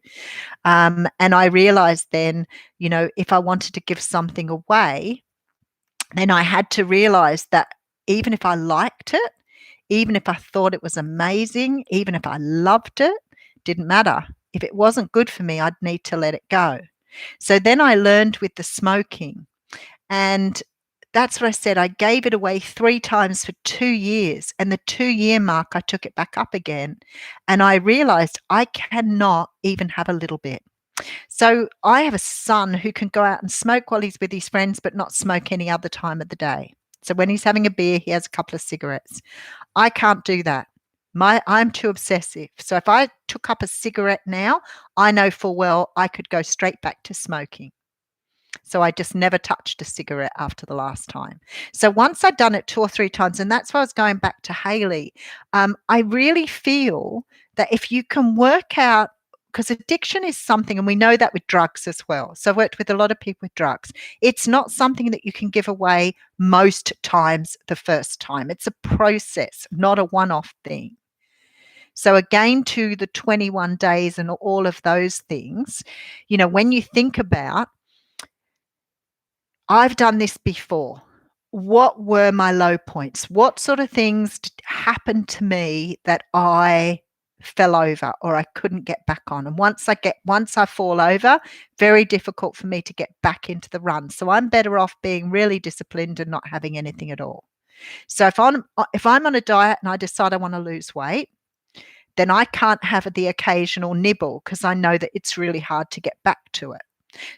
And I realized then, if I wanted to give something away, then I had to realize that even if I liked it, even if I thought it was amazing, even if I loved it, didn't matter. If it wasn't good for me, I'd need to let it go. So then I learned with the smoking, and that's what I said. I gave it away 3 times for 2 years, and the 2-year mark, I took it back up again, and I realized I cannot even have a little bit. So I have a son who can go out and smoke while he's with his friends, but not smoke any other time of the day. So when he's having a beer, he has a couple of cigarettes. I can't do that. I'm too obsessive. So if I took up a cigarette now, I know full well I could go straight back to smoking. So I just never touched a cigarette after the last time. So once I'd done it 2 or 3 times, and that's why I was going back to Hayley, I really feel that if you can work out, because addiction is something, and we know that with drugs as well. So I've worked with a lot of people with drugs. It's not something that you can give away most times the first time. It's a process, not a one-off thing. So again, to the 21 days and all of those things, when you think about, I've done this before. What were my low points? What sort of things happened to me that I fell over or I couldn't get back on? And once I fall over, very difficult for me to get back into the run. So I'm better off being really disciplined and not having anything at all. So if I'm on a diet and I decide I want to lose weight, then I can't have the occasional nibble because I know that it's really hard to get back to it.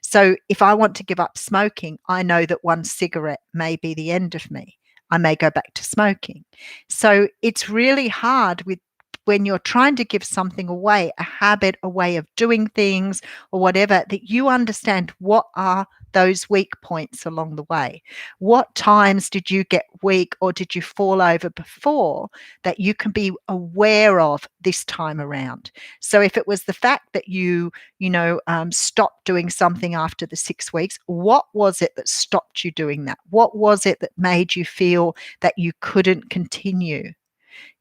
So if I want to give up smoking, I know that one cigarette may be the end of me. I may go back to smoking. So it's really hard when you're trying to give something away, a habit, a way of doing things or whatever, that you understand what are those weak points along the way. What times did you get weak or did you fall over before that you can be aware of this time around? So if it was the fact that you stopped doing something after the 6 weeks, what was it that stopped you doing that? What was it that made you feel that you couldn't continue?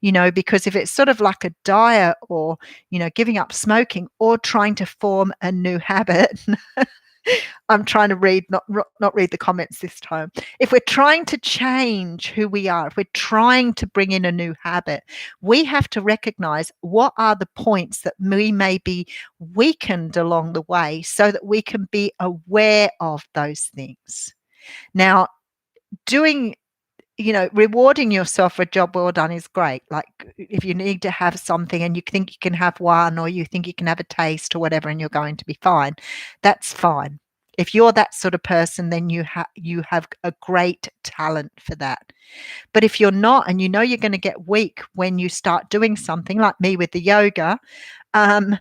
Because if it's sort of like a diet or, giving up smoking or trying to form a new habit, I'm trying to read, not read the comments this time. If we're trying to change who we are, if we're trying to bring in a new habit, we have to recognize what are the points that we may be weakened along the way so that we can be aware of those things. Now, rewarding yourself for a job well done is great. Like if you need to have something and you think you can have one or you think you can have a taste or whatever and you're going to be fine, that's fine. If you're that sort of person, then you have a great talent for that. But if you're not and you're going to get weak when you start doing something like me with the yoga, then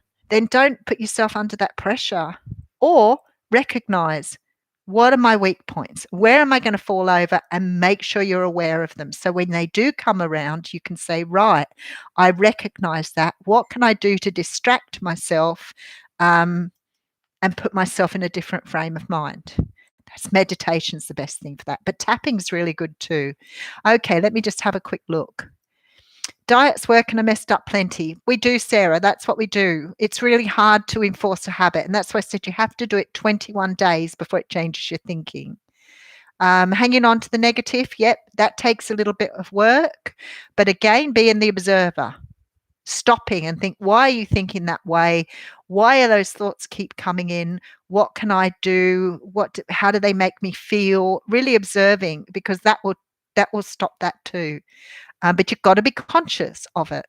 don't put yourself under that pressure, or recognize, what are my weak points? Where am I going to fall over? And make sure you're aware of them. So when they do come around, you can say, right, I recognize that. What can I do to distract myself and put myself in a different frame of mind? Meditation's the best thing for that. But tapping's really good too. Okay, let me just have a quick look. Diets work and are messed up plenty. We do, Sarah. That's what we do. It's really hard to enforce a habit. And that's why I said you have to do it 21 days before it changes your thinking. Hanging on to the negative, yep, that takes a little bit of work. But again, being the observer, stopping and think, why are you thinking that way? Why are those thoughts keep coming in? What can I do? How do they make me feel? Really observing, because that will stop that too. But you've got to be conscious of it.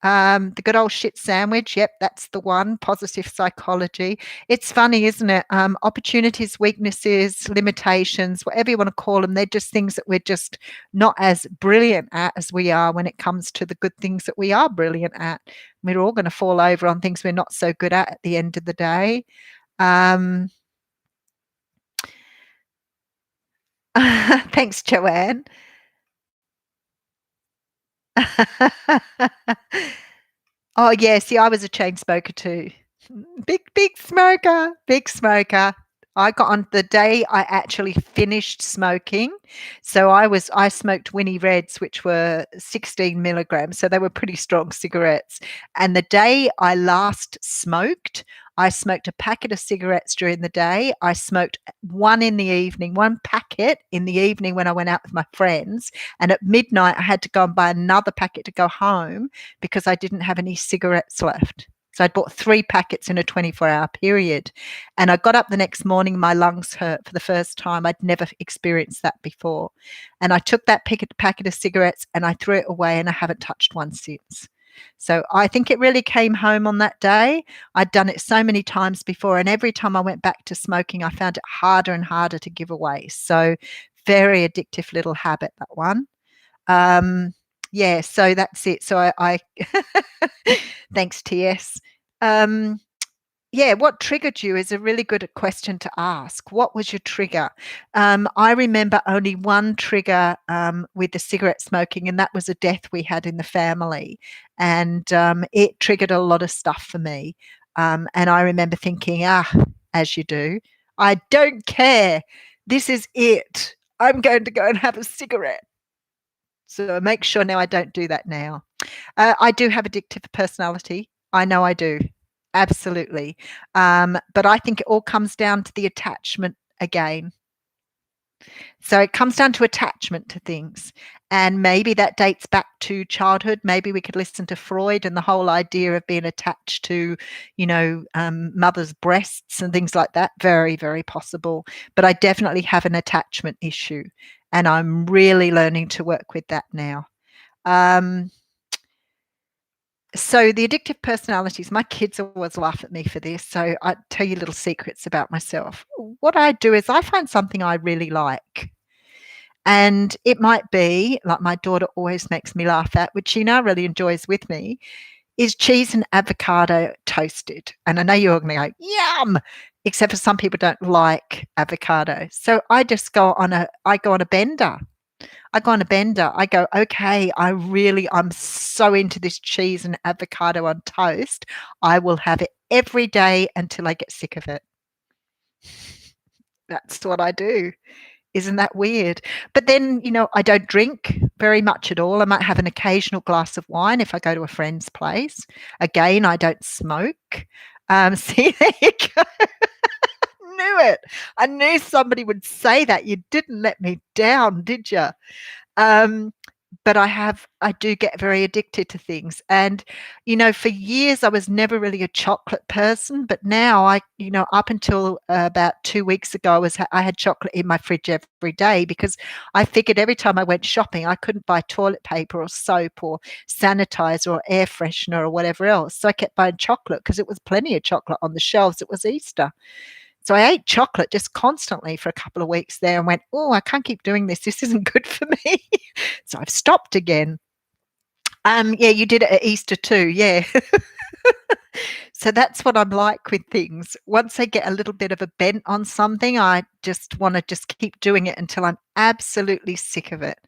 The good old shit sandwich. Yep, that's the one. Positive psychology. It's funny, isn't it? Opportunities, weaknesses, limitations, whatever you want to call them, they're just things that we're just not as brilliant at as we are when it comes to the good things that we are brilliant at. We're all going to fall over on things we're not so good at the end of the day. Thanks, Joanne. Oh, yeah. See, I was a chain smoker too. Big smoker. I got on the day I actually finished smoking. So I smoked Winnie Reds, which were 16 milligrams. So they were pretty strong cigarettes. And the day I last smoked, I smoked a packet of cigarettes during the day. I smoked one in the evening, one packet in the evening when I went out with my friends. And at midnight, I had to go and buy another packet to go home because I didn't have any cigarettes left. So I'd bought 3 packets in a 24-hour period. And I got up the next morning, my lungs hurt for the first time. I'd never experienced that before. And I took that packet of cigarettes and I threw it away, and I haven't touched one since. So I think it really came home on that day. I'd done it so many times before, and every time I went back to smoking, I found it harder and harder to give away. So very addictive little habit, that one. Yeah, so that's it. So I thanks, TS. Um, yeah, what triggered you is a really good question to ask. What was your trigger? I remember only one trigger with the cigarette smoking, and that was a death we had in the family. And it triggered a lot of stuff for me. And I remember thinking, as you do, I don't care. This is it. I'm going to go and have a cigarette. So make sure now I don't do that now. I do have addictive personality. I know I do. Absolutely. But I think it all comes down to the attachment again. So it comes down to attachment to things. And maybe that dates back to childhood. Maybe we could listen to Freud and the whole idea of being attached to, mother's breasts and things like that. Very, very possible. But I definitely have an attachment issue. And I'm really learning to work with that now. So the addictive personalities, my kids always laugh at me for this. So I tell you little secrets about myself. What I do is I find something I really like. And it might be like my daughter always makes me laugh at, which she now really enjoys with me, is cheese and avocado toasted. And I know you're going to go, yum, except for some people don't like avocado. So I go on a bender. I go on a bender. I go, okay, I'm so into this cheese and avocado on toast. I will have it every day until I get sick of it. That's what I do. Isn't that weird? But then, I don't drink very much at all. I might have an occasional glass of wine if I go to a friend's place. Again, I don't smoke. See, there you go. Knew it. I knew somebody would say that. You didn't let me down, did you? But I do get very addicted to things. And, for years I was never really a chocolate person, but now up until about 2 weeks ago, I had chocolate in my fridge every day because I figured every time I went shopping, I couldn't buy toilet paper or soap or sanitizer or air freshener or whatever else. So I kept buying chocolate because it was plenty of chocolate on the shelves. It was Easter. So I ate chocolate just constantly for a couple of weeks there and went, oh, I can't keep doing this. This isn't good for me. So I've stopped again. Yeah, you did it at Easter too. Yeah. So that's what I'm like with things. Once I get a little bit of a bent on something, I just want to just keep doing it until I'm absolutely sick of it.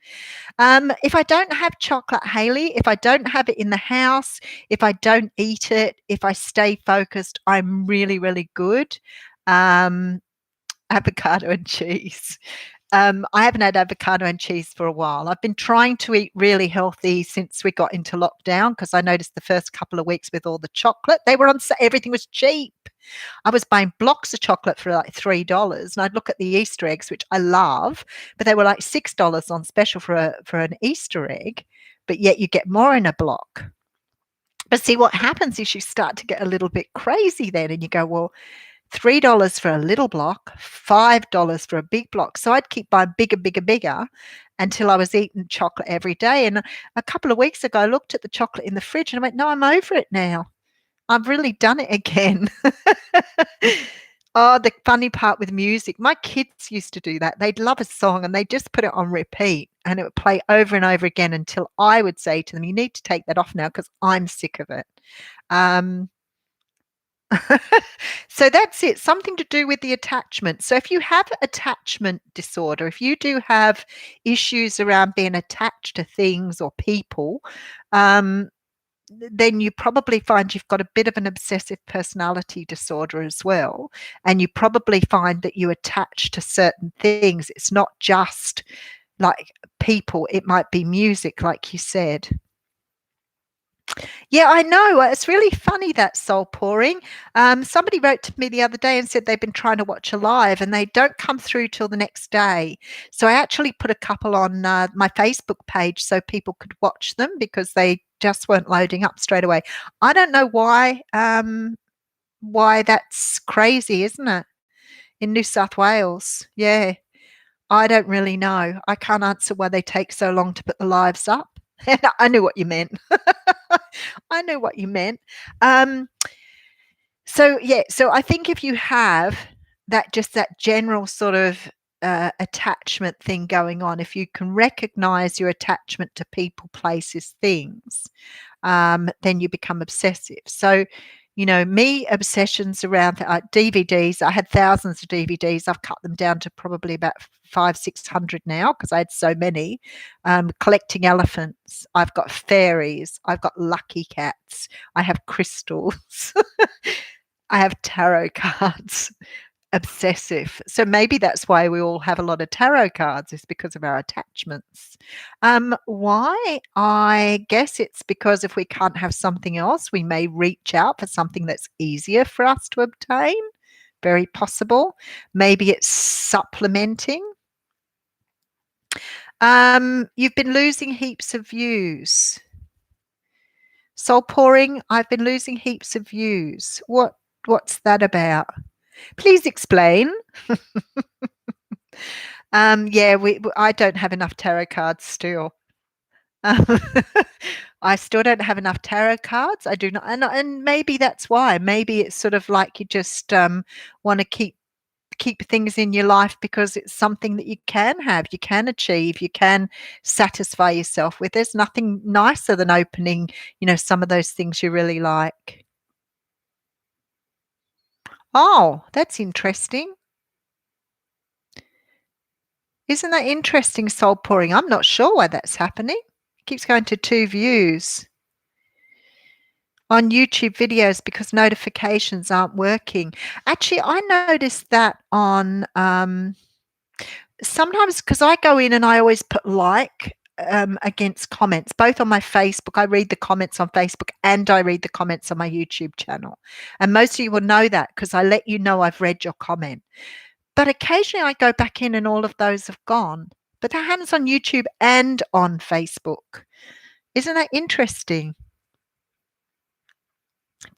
If I don't have chocolate, Hayley, if I don't have it in the house, if I don't eat it, if I stay focused, I'm really, really good. Avocado and cheese. I haven't had avocado and cheese for a while. I've been trying to eat really healthy since we got into lockdown because I noticed the first couple of weeks with all the chocolate, they were on everything was cheap. I was buying blocks of chocolate for like $3, and I'd look at the Easter eggs, which I love, but they were like $6 on special for an Easter egg, but yet you get more in a block. But see, what happens is you start to get a little bit crazy then, and you go, well, $3 for a little block, $5 for a big block. So I'd keep buying bigger, bigger, bigger until I was eating chocolate every day. And a couple of weeks ago, I looked at the chocolate in the fridge and I went, no, I'm over it now. I've really done it again. Oh, the funny part with music, my kids used to do that. They'd love a song and they'd just put it on repeat and it would play over and over again until I would say to them, you need to take that off now because I'm sick of it. So that's it, something to do with the attachment. So if you have attachment disorder, if you do have issues around being attached to things or people, then you probably find you've got a bit of an obsessive personality disorder as well. And you probably find that you attach to certain things. It's not just like people, it might be music, like you said. Yeah, I know. It's really funny, that soul pouring. Somebody wrote to me the other day and said they've been trying to watch a live and they don't come through till the next day. So I actually put a couple on my Facebook page so people could watch them because they just weren't loading up straight away. I don't know why that's crazy, isn't it? In New South Wales. Yeah. I don't really know. I can't answer why they take so long to put the lives up. And I knew what you meant. I knew what you meant. So yeah, so I think if you have that general sort of attachment thing going on, if you can recognize your attachment to people, places, things, then you become obsessive. So, me, obsessions around DVDs. I had thousands of DVDs. I've cut them down to probably about 500-600 now because I had so many. Collecting elephants. I've got fairies. I've got lucky cats. I have crystals. I have tarot cards. Obsessive. So maybe that's why we all have a lot of tarot cards, is because of our attachments. Why? I guess it's because if we can't have something else, we may reach out for something that's easier for us to obtain. Very possible. Maybe it's supplementing. You've been losing heaps of views. Soul pouring, I've been losing heaps of views. What's that about? Please explain. Yeah, I don't have enough tarot cards still. I still don't have enough tarot cards. I do not, and maybe that's why. Maybe it's sort of like you just want to keep things in your life because it's something that you can have, you can achieve, you can satisfy yourself with. There's nothing nicer than opening, some of those things you really like. Oh, that's interesting. Isn't that interesting, soul pouring? I'm not sure why that's happening. It keeps going to 2 views on YouTube videos because notifications aren't working. Actually, I noticed that on sometimes because I go in and I always put like against comments, both on my Facebook. I read the comments on Facebook and I read the comments on my YouTube channel. And most of you will know that because I let you know I've read your comment. But occasionally I go back in and all of those have gone. But that happens on YouTube and on Facebook. Isn't that interesting?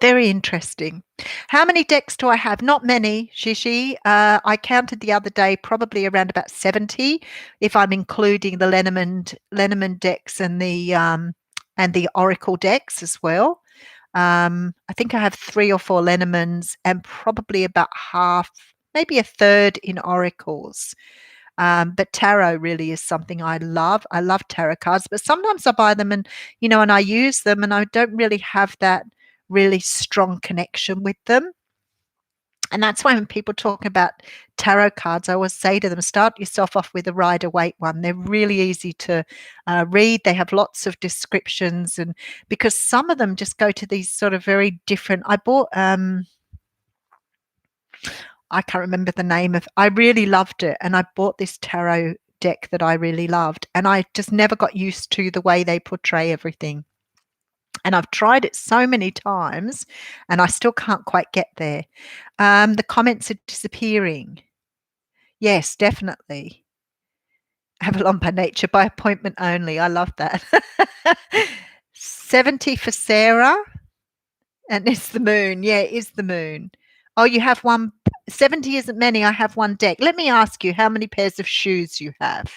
Very interesting. How many decks do I have? Not many, Shishi. I counted the other day, probably around about 70, if I'm including the Lenormand decks and the Oracle decks as well. I think I have 3 or 4 Lenormands and probably about half, maybe a third in Oracles. But tarot really is something I love. I love tarot cards, but sometimes I buy them and I use them and I don't really have that really strong connection with them. And that's why when people talk about tarot cards, I always say to them, start yourself off with a Rider-Waite one. They're really easy to read. They have lots of descriptions, and because some of them just go to these sort of very different. I bought I can't remember the name of. I really loved it, and I bought this tarot deck that I really loved, and I just never got used to the way they portray everything. And I've tried it so many times and I still can't quite get there. The comments are disappearing. Yes, definitely. Avalon by nature, by appointment only. I love that. 70 for Sarah. And it's the moon. Yeah, it is the moon. Oh, you have one. 70 isn't many. I have one deck. Let me ask you how many pairs of shoes you have.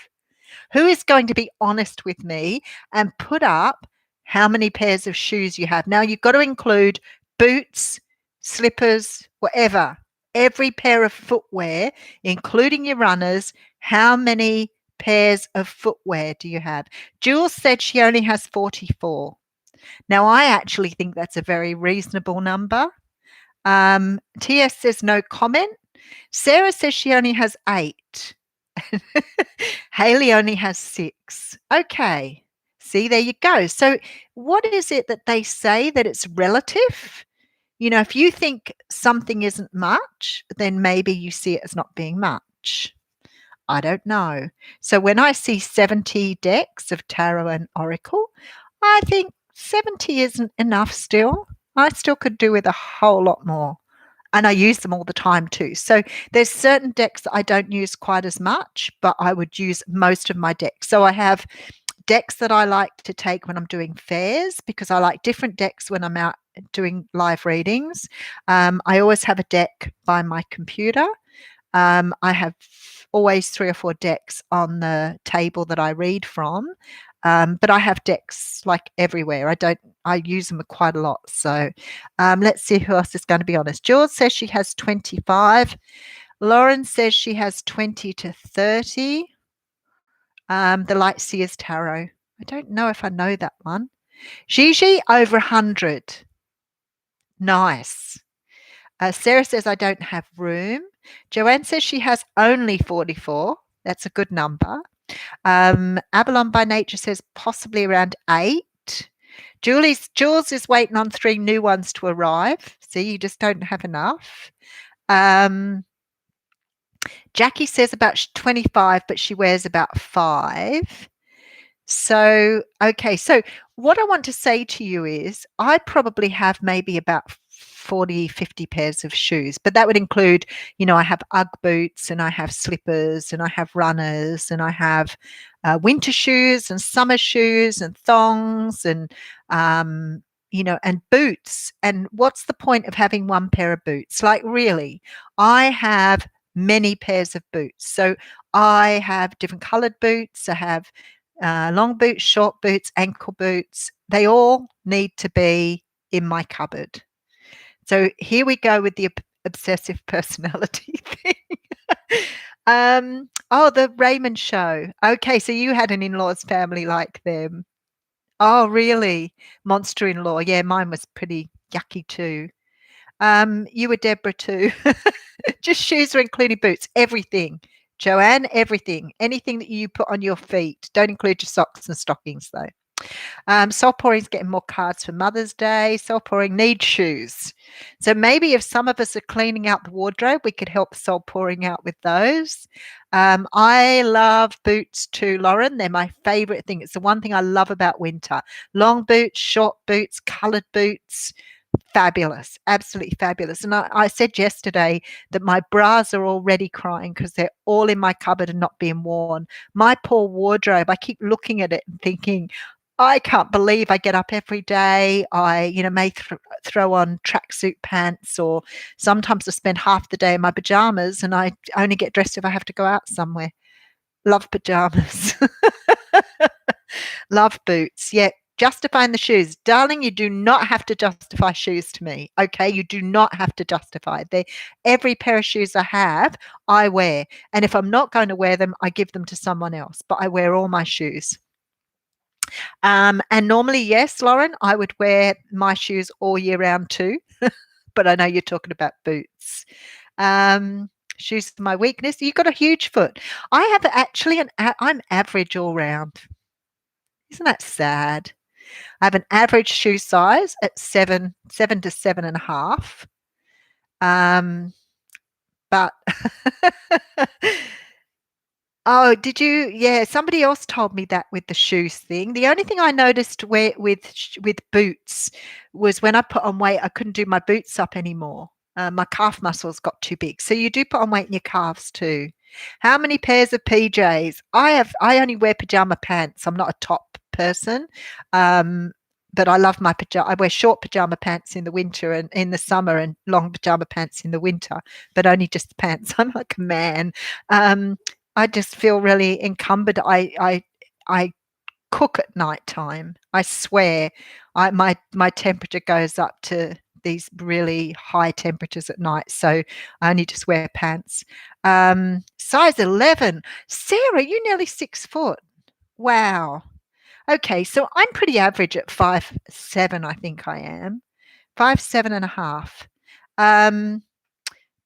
Who is going to be honest with me and put up how many pairs of shoes you have? Now, you've got to include boots, slippers, whatever. Every pair of footwear, including your runners. How many pairs of footwear do you have? Jules said she only has 44. Now, I actually think that's a very reasonable number. TS says no comment. Sarah says she only has 8. Haley only has 6. Okay. See, there you go. So what is it that they say that it's relative? You know, if you think something isn't much, then maybe you see it as not being much. I don't know. So when I see 70 decks of tarot and oracle, I think 70 isn't enough still. I still could do with a whole lot more. And I use them all the time too. So there's certain decks that I don't use quite as much, but I would use most of my decks. So I have decks that I like to take when I'm doing fairs because I like different decks when I'm out doing live readings. I always have a deck by my computer. I have always 3 or 4 decks on the table that I read from. But I have decks like everywhere. I use them quite a lot. So let's see who else is going to be honest. Jules says she has 25. Lauren says she has 20 to 30. The Light Seers Tarot. I don't know if I know that one. Gigi over 100. Nice. Sarah says I don't have room. Joanne says she has only 44. That's a good number. Avalon by Nature says possibly around 8. Jules is waiting on 3 new ones to arrive. See, you just don't have enough. Jackie says about 25, but she wears about 5. So, okay. So what I want to say to you is I probably have maybe about 40, 50 pairs of shoes, but that would include, you know, I have Ugg boots and I have slippers and I have runners and I have winter shoes and summer shoes and thongs and, you know, and boots. And what's the point of having one pair of boots? Like, really, I have many pairs of boots. So I have different colored boots. I have long boots, short boots, ankle boots. They all need to be in my cupboard. So here we go with the obsessive personality thing. Oh, the Raymond show. Okay, so you had an in-laws family like them. Oh, really? Monster in-law. Yeah, mine was pretty yucky too. You were Deborah too. Just shoes or including boots, everything. Joanne, everything. Anything that you put on your feet. Don't include your socks and stockings though. Soul Pouring's getting more cards for Mother's Day. Soul Pouring needs shoes. So maybe if some of us are cleaning out the wardrobe, we could help Soul Pouring out with those. I love boots too, Lauren. They're my favorite thing. It's the one thing I love about winter. Long boots, short boots, colored boots. Fabulous, absolutely fabulous. And I said yesterday that my bras are already crying because they're all in my cupboard and not being worn. My poor wardrobe, I keep looking at it and thinking, I can't believe I get up every day. I, you know, may throw on tracksuit pants, or sometimes I spend half the day in my pajamas and I only get dressed if I have to go out somewhere. Love pajamas. Love boots. Yeah. Justifying the shoes. Darling, you do not have to justify shoes to me. Okay. You do not have to justify. Every pair of shoes I have, I wear. And if I'm not going to wear them, I give them to someone else. But I wear all my shoes. And normally, yes, Lauren, I would wear my shoes all year round too. But I know you're talking about boots. Shoes are my weakness. You've got a huge foot. I have actually I'm average all round. Isn't that sad? I have an average shoe size at 7 to 7.5. But oh, did you? Yeah, somebody else told me that with the shoes thing. The only thing I noticed with boots was when I put on weight, I couldn't do my boots up anymore. My calf muscles got too big. So you do put on weight in your calves too. How many pairs of PJs? I only wear pajama pants. I'm not a top person. But I love my pajama. I wear short pajama pants in the winter and in the summer, and long pajama pants in the winter, but only just the pants. I'm like a man. I just feel really encumbered. I cook at night time. I swear, my temperature goes up to these really high temperatures at night, so I only just wear pants. Size 11. Sarah, you're nearly 6 foot. Wow. Okay, so I'm pretty average at 5'7", I think I am. 5'7.5".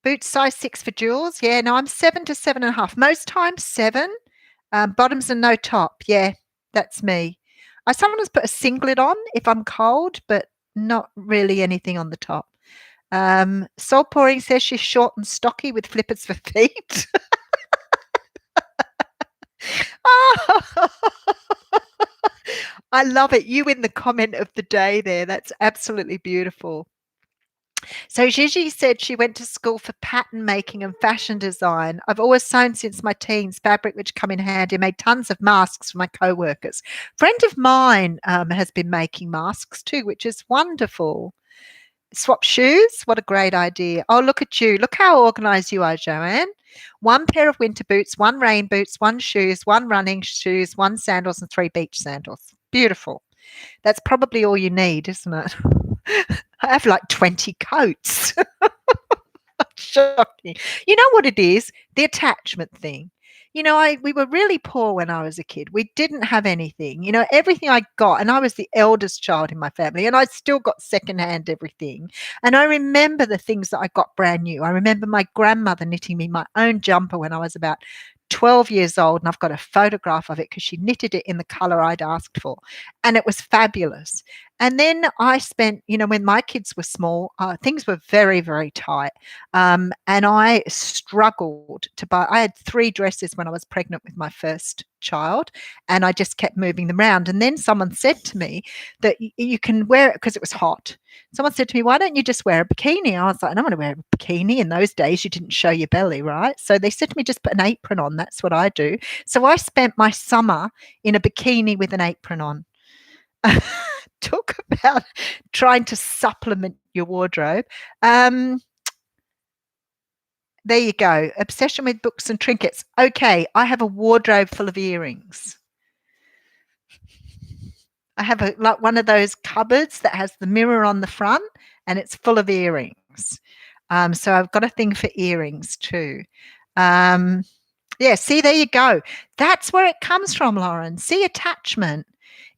Boots size 6 for Jules. Yeah, no, I'm 7 to 7.5. Most times 7. Bottoms and no top. Yeah, that's me. I sometimes put a singlet on if I'm cold, but not really anything on the top. Soul Pouring says she's short and stocky with flippers for feet. Oh, I love it. You in the comment of the day there. That's absolutely beautiful. So Gigi said she went to school for pattern making and fashion design. I've always sewn since my teens, fabric which come in handy. I made tons of masks for my co-workers. Friend of mine has been making masks too, which is wonderful. Swap shoes? What a great idea. Oh, look at you. Look how organized you are, Joanne. One pair of winter boots, one rain boots, one shoes, one running shoes, one sandals, and 3 beach sandals. Beautiful. That's probably all you need, isn't it? I have like 20 coats. Shocking. You know what it is? The attachment thing. We were really poor when I was a kid. We didn't have anything. Everything I got, and I was the eldest child in my family, and I still got secondhand everything. And I remember the things that I got brand new. I remember my grandmother knitting me my own jumper when I was about 12 years old, and I've got a photograph of it because she knitted it in the color I'd asked for, and it was fabulous. And then I spent, when my kids were small, things were very, very tight. And I struggled to buy. I had 3 dresses when I was pregnant with my first child, and I just kept moving them around. And then someone said to me that you can wear it because it was hot. Someone said to me, "Why don't you just wear a bikini?" I was like, "I don't want to wear a bikini." In those days, you didn't show your belly, right? So they said to me, "Just put an apron on." That's what I do. So I spent my summer in a bikini with an apron on. Talk about trying to supplement your wardrobe. There you go. Obsession with books and trinkets. Okay, I have a wardrobe full of earrings. I have like one of those cupboards that has the mirror on the front, and it's full of earrings. So I've got a thing for earrings too. Yeah, see, there you go. That's where it comes from, Lauren. See, attachment.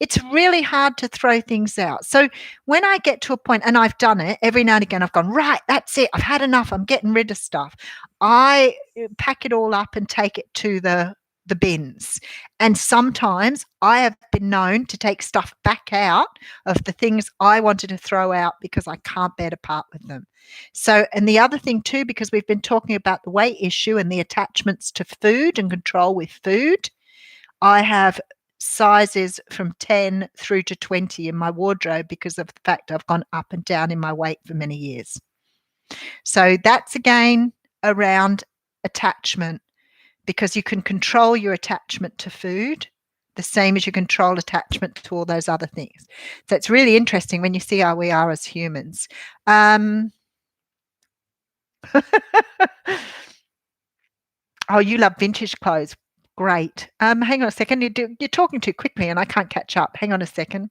It's really hard to throw things out. So when I get to a point, and I've done it every now and again, I've gone, right, that's it. I've had enough. I'm getting rid of stuff. I pack it all up and take it to the bins. And sometimes I have been known to take stuff back out of the things I wanted to throw out because I can't bear to part with them. So, and the other thing too, because we've been talking about the weight issue and the attachments to food and control with food, I have sizes from 10 through to 20 in my wardrobe because of the fact I've gone up and down in my weight for many years. So that's again around attachment, because you can control your attachment to food the same as you control attachment to all those other things. So it's really interesting when you see how we are as humans. Oh, you love vintage clothes. Great. Hang on a second. You're talking too quickly and I can't catch up. Hang on a second.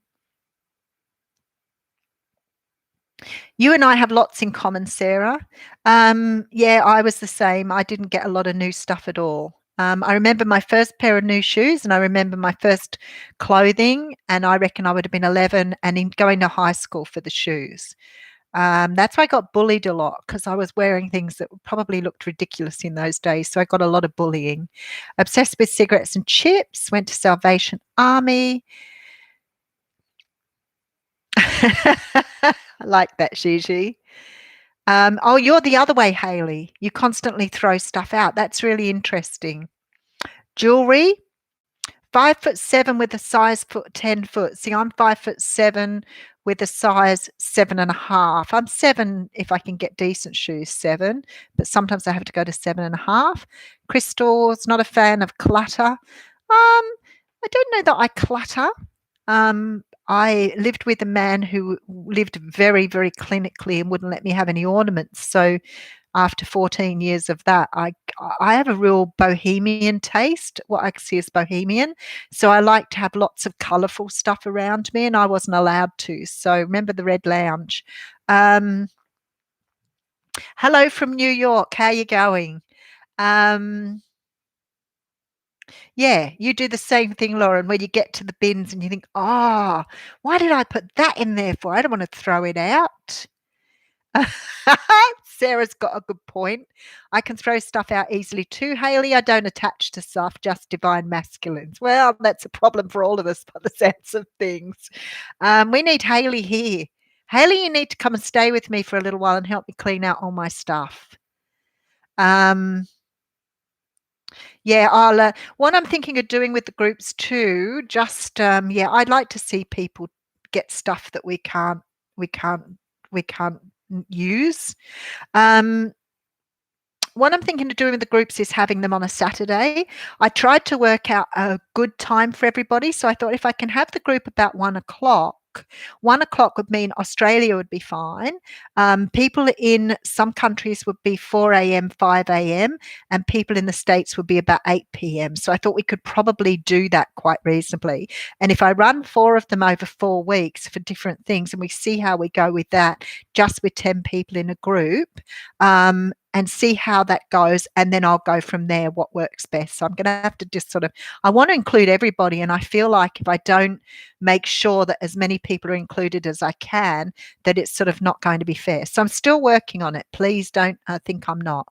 You and I have lots in common, Sarah. Yeah, I was the same. I didn't get a lot of new stuff at all. I remember my first pair of new shoes, and I remember my first clothing, and I reckon I would have been 11 and in going to high school for the shoes. That's why I got bullied a lot, because I was wearing things that probably looked ridiculous in those days. So I got a lot of bullying. Obsessed with cigarettes and chips, went to Salvation Army. I like that, Gigi. Oh, you're the other way, Hayley. You constantly throw stuff out. That's really interesting. Jewelry, 5'7" with a size 10 foot. See, I'm 5'7" with a size 7.5. I'm 7 if I can get decent shoes, 7, but sometimes I have to go to 7.5. Crystals, not a fan of clutter. I don't know that I clutter. I lived with a man who lived very, very clinically and wouldn't let me have any ornaments. So after 14 years of that, I have a real bohemian taste, what I see as bohemian. So I like to have lots of colourful stuff around me, and I wasn't allowed to. So remember the Red Lounge. Hello from New York. How are you going? Yeah, you do the same thing, Lauren, when you get to the bins and you think, "Oh, why did I put that in there for? I don't want to throw it out." Sarah's got a good point. I can throw stuff out easily too, Hayley. I don't attach to stuff, just divine masculines. Well, that's a problem for all of us by the sense of things. We need Hayley here. Hayley, you need to come and stay with me for a little while and help me clean out all my stuff. Yeah, I'll, what I'm thinking of doing with the groups too, just, yeah, I'd like to see people get stuff that we can't use. What I'm thinking of doing with the groups is having them on a Saturday. I tried to work out a good time for everybody. So I thought if I can have the group about 1 o'clock, 1 o'clock would mean Australia would be fine. People in some countries would be 4 a.m., 5 a.m., and people in the States would be about 8 p.m. So I thought we could probably do that quite reasonably. And if I run 4 of them over 4 weeks for different things and we see how we go with that, just with 10 people in a group, and see how that goes, and then I'll go from there what works best. So I'm going to have to just sort of, I want to include everybody, and I feel like if I don't make sure that as many people are included as I can, that it's sort of not going to be fair. So I'm still working on it. Please don't think I'm not.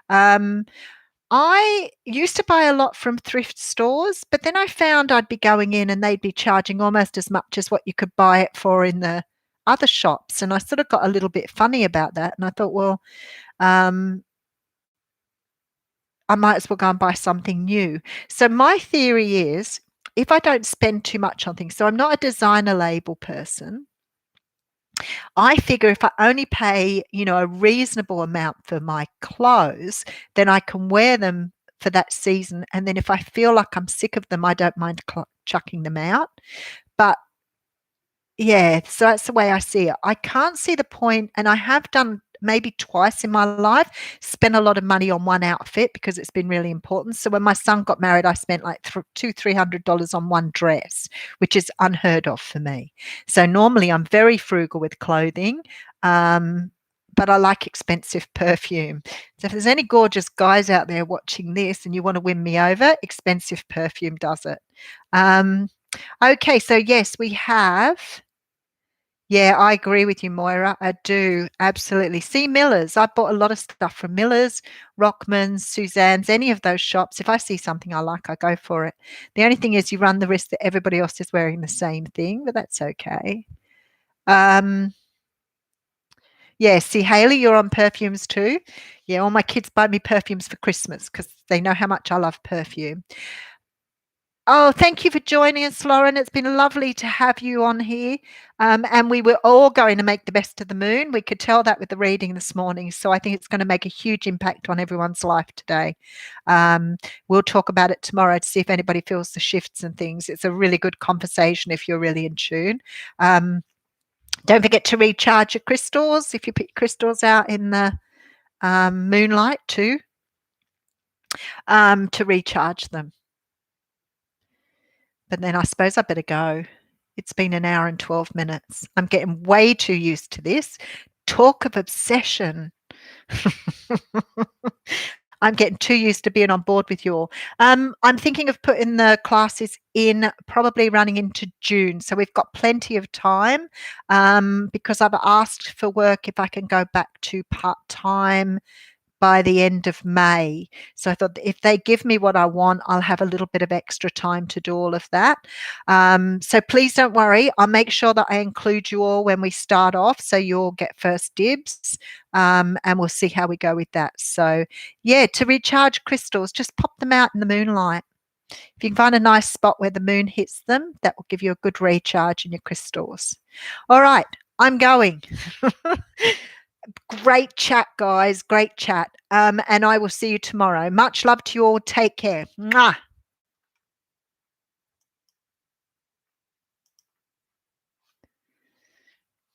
I used to buy a lot from thrift stores, but then I found I'd be going in and they'd be charging almost as much as what you could buy it for in the other shops. And I sort of got a little bit funny about that. And I thought, well, I might as well go and buy something new. So my theory is if I don't spend too much on things, so I'm not a designer label person. I figure if I only pay, a reasonable amount for my clothes, then I can wear them for that season. And then if I feel like I'm sick of them, I don't mind chucking them out. But yeah, so that's the way I see it. I can't see the point, and I have done maybe twice in my life, spent a lot of money on one outfit because it's been really important. So when my son got married, I spent like $200-300 on one dress, which is unheard of for me. So normally I'm very frugal with clothing, but I like expensive perfume. So if there's any gorgeous guys out there watching this and you want to win me over, expensive perfume does it. Okay, so yes, we have. Yeah, I agree with you, Moira. I do. Absolutely. See Miller's. I bought a lot of stuff from Miller's, Rockman's, Suzanne's, any of those shops. If I see something I like, I go for it. The only thing is you run the risk that everybody else is wearing the same thing, but that's okay. Yeah, see, Hayley, you're on perfumes too. Yeah, all my kids buy me perfumes for Christmas because they know how much I love perfume. Oh, thank you for joining us, Lauren. It's been lovely to have you on here. And we were all going to make the best of the moon. We could tell that with the reading this morning. So I think it's going to make a huge impact on everyone's life today. We'll talk about it tomorrow to see if anybody feels the shifts and things. It's a really good conversation if you're really in tune. Don't forget to recharge your crystals if you put your crystals out in the moonlight too, to recharge them. But then I suppose I better go. It's been 1 hour and 12 minutes. I'm getting way too used to this. Talk of obsession. I'm getting too used to being on board with you all. I'm thinking of putting the classes in probably running into June. So we've got plenty of time because I've asked for work if I can go back to part-time by the end of May. So I thought if they give me what I want, I'll have a little bit of extra time to do all of that. So please don't worry. I'll make sure that I include you all when we start off so you'll get first dibs, and we'll see how we go with that. So yeah, to recharge crystals, just pop them out in the moonlight. If you can find a nice spot where the moon hits them, that will give you a good recharge in your crystals. All right, I'm going. Great chat, guys. Great chat. And I will see you tomorrow. Much love to you all. Take care. Mwah.